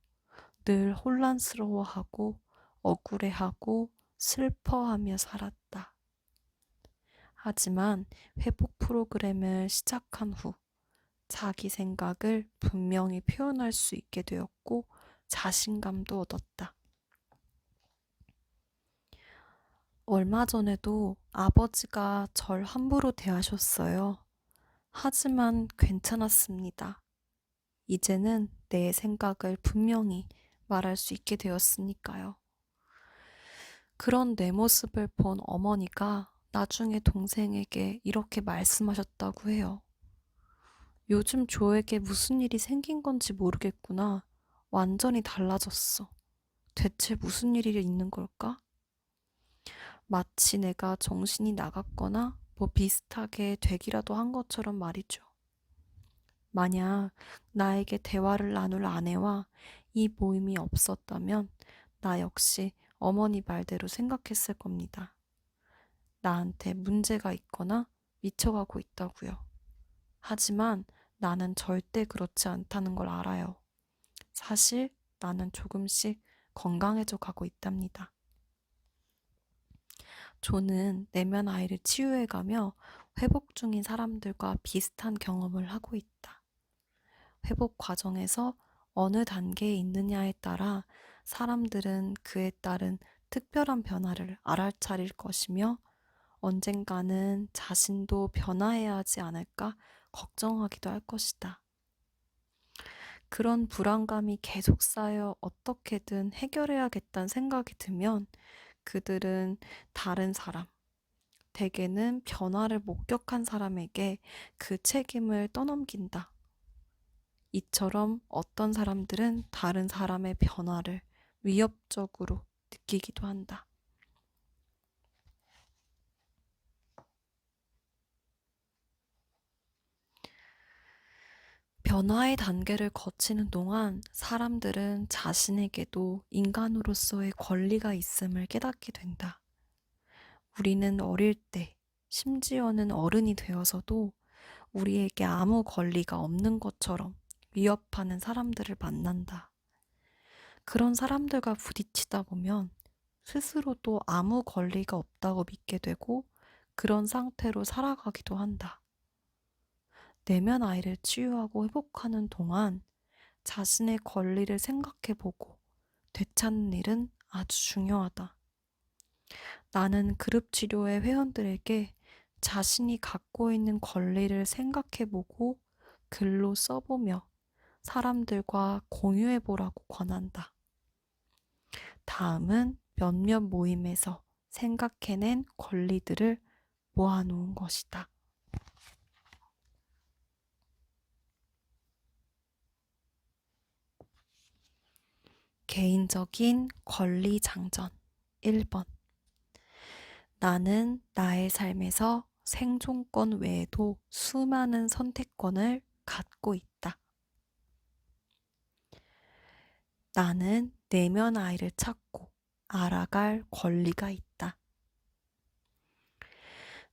늘 혼란스러워하고 억울해하고 슬퍼하며 살았다. 하지만 회복 프로그램을 시작한 후 자기 생각을 분명히 표현할 수 있게 되었고 자신감도 얻었다. 얼마 전에도 아버지가 절 함부로 대하셨어요. 하지만 괜찮았습니다. 이제는 내 생각을 분명히 말할 수 있게 되었으니까요. 그런 내 모습을 본 어머니가 나중에 동생에게 이렇게 말씀하셨다고 해요. 요즘 조에게 무슨 일이 생긴 건지 모르겠구나. 완전히 달라졌어. 대체 무슨 일이 있는 걸까? 마치 내가 정신이 나갔거나 뭐 비슷하게 되기라도 한 것처럼 말이죠. 만약 나에게 대화를 나눌 아내와 이 모임이 없었다면 나 역시 어머니 말대로 생각했을 겁니다. 나한테 문제가 있거나 미쳐가고 있다고요. 하지만 나는 절대 그렇지 않다는 걸 알아요. 사실 나는 조금씩 건강해져 가고 있답니다. 조는 내면 아이를 치유해가며 회복 중인 사람들과 비슷한 경험을 하고 있다. 회복 과정에서 어느 단계에 있느냐에 따라 사람들은 그에 따른 특별한 변화를 알아차릴 것이며 언젠가는 자신도 변화해야 하지 않을까 걱정하기도 할 것이다. 그런 불안감이 계속 쌓여 어떻게든 해결해야겠다는 생각이 들면 그들은 다른 사람, 대개는 변화를 목격한 사람에게 그 책임을 떠넘긴다. 이처럼 어떤 사람들은 다른 사람의 변화를 위협적으로 느끼기도 한다. 변화의 단계를 거치는 동안 사람들은 자신에게도 인간으로서의 권리가 있음을 깨닫게 된다. 우리는 어릴 때, 심지어는 어른이 되어서도 우리에게 아무 권리가 없는 것처럼 위협하는 사람들을 만난다. 그런 사람들과 부딪히다 보면 스스로도 아무 권리가 없다고 믿게 되고 그런 상태로 살아가기도 한다. 내면 아이를 치유하고 회복하는 동안 자신의 권리를 생각해보고 되찾는 일은 아주 중요하다. 나는 그룹 치료의 회원들에게 자신이 갖고 있는 권리를 생각해보고 글로 써보며 사람들과 공유해보라고 권한다. 다음은 몇몇 모임에서 생각해낸 권리들을 모아놓은 것이다. 개인적인 권리 장전 1번. 나는 나의 삶에서 생존권 외에도 수많은 선택권을 갖고 있다. 나는 내면 아이를 찾고 알아갈 권리가 있다.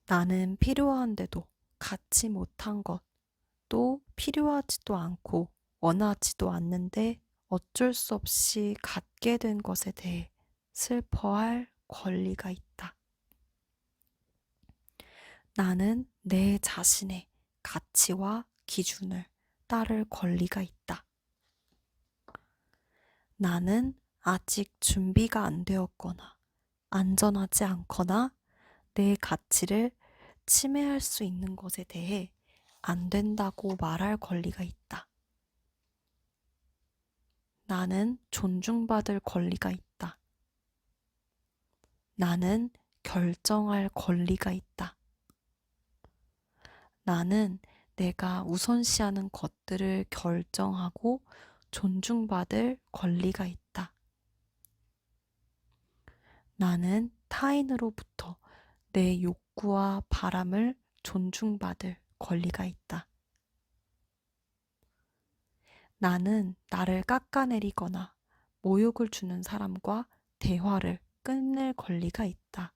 나는 필요한데도 갖지 못한 것, 또 필요하지도 않고 원하지도 않는데 어쩔 수 없이 갖게 된 것에 대해 슬퍼할 권리가 있다. 나는 내 자신의 가치와 기준을 따를 권리가 있다. 나는 아직 준비가 안 되었거나 안전하지 않거나 내 가치를 침해할 수 있는 것에 대해 안 된다고 말할 권리가 있다. 나는 존중받을 권리가 있다. 나는 결정할 권리가 있다. 나는 내가 우선시하는 것들을 결정하고 존중받을 권리가 있다. 나는 타인으로부터 내 욕구와 바람을 존중받을 권리가 있다. 나는 나를 깎아내리거나 모욕을 주는 사람과 대화를 끊을 권리가 있다.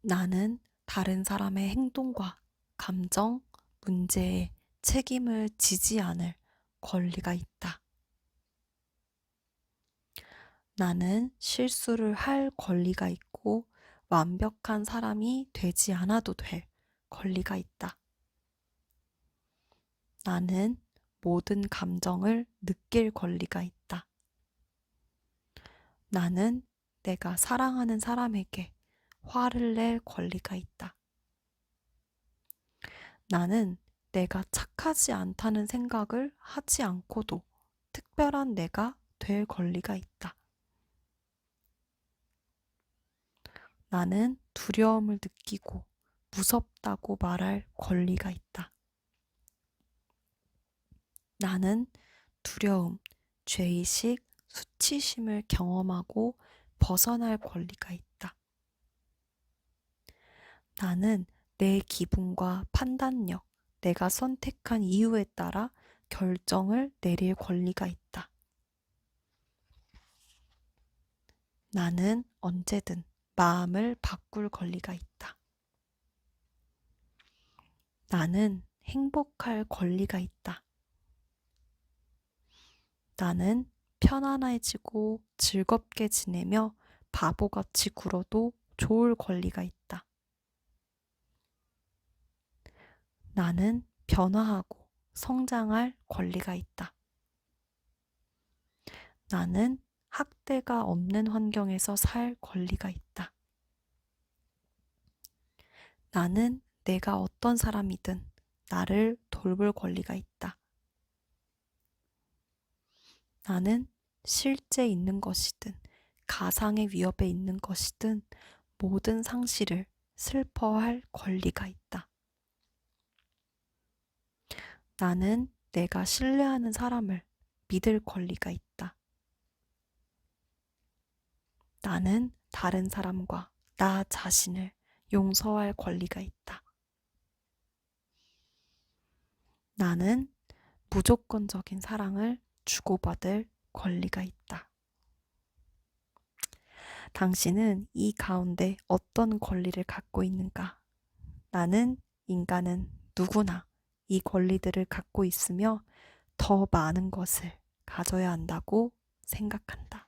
나는 다른 사람의 행동과 감정, 문제에 책임을 지지 않을 권리가 있다. 나는 실수를 할 권리가 있고 완벽한 사람이 되지 않아도 될 권리가 있다. 나는 모든 감정을 느낄 권리가 있다. 나는 내가 사랑하는 사람에게 화를 낼 권리가 있다. 나는 내가 착하지 않다는 생각을 하지 않고도 특별한 내가 될 권리가 있다. 나는 두려움을 느끼고 무섭다고 말할 권리가 있다. 나는 두려움, 죄의식, 수치심을 경험하고 벗어날 권리가 있다. 나는 내 기분과 판단력, 내가 선택한 이유에 따라 결정을 내릴 권리가 있다. 나는 언제든 마음을 바꿀 권리가 있다. 나는 행복할 권리가 있다. 나는 편안해지고 즐겁게 지내며 바보같이 굴어도 좋을 권리가 있다. 나는 변화하고 성장할 권리가 있다. 나는 학대가 없는 환경에서 살 권리가 있다. 나는 내가 어떤 사람이든 나를 돌볼 권리가 있다. 나는 실제 있는 것이든 가상의 위협에 있는 것이든 모든 상실을 슬퍼할 권리가 있다. 나는 내가 신뢰하는 사람을 믿을 권리가 있다. 나는 다른 사람과 나 자신을 용서할 권리가 있다. 나는 무조건적인 사랑을 주고받을 권리가 있다. 당신은 이 가운데 어떤 권리를 갖고 있는가? 나는 인간은 누구나 이 권리들을 갖고 있으며 더 많은 것을 가져야 한다고 생각한다.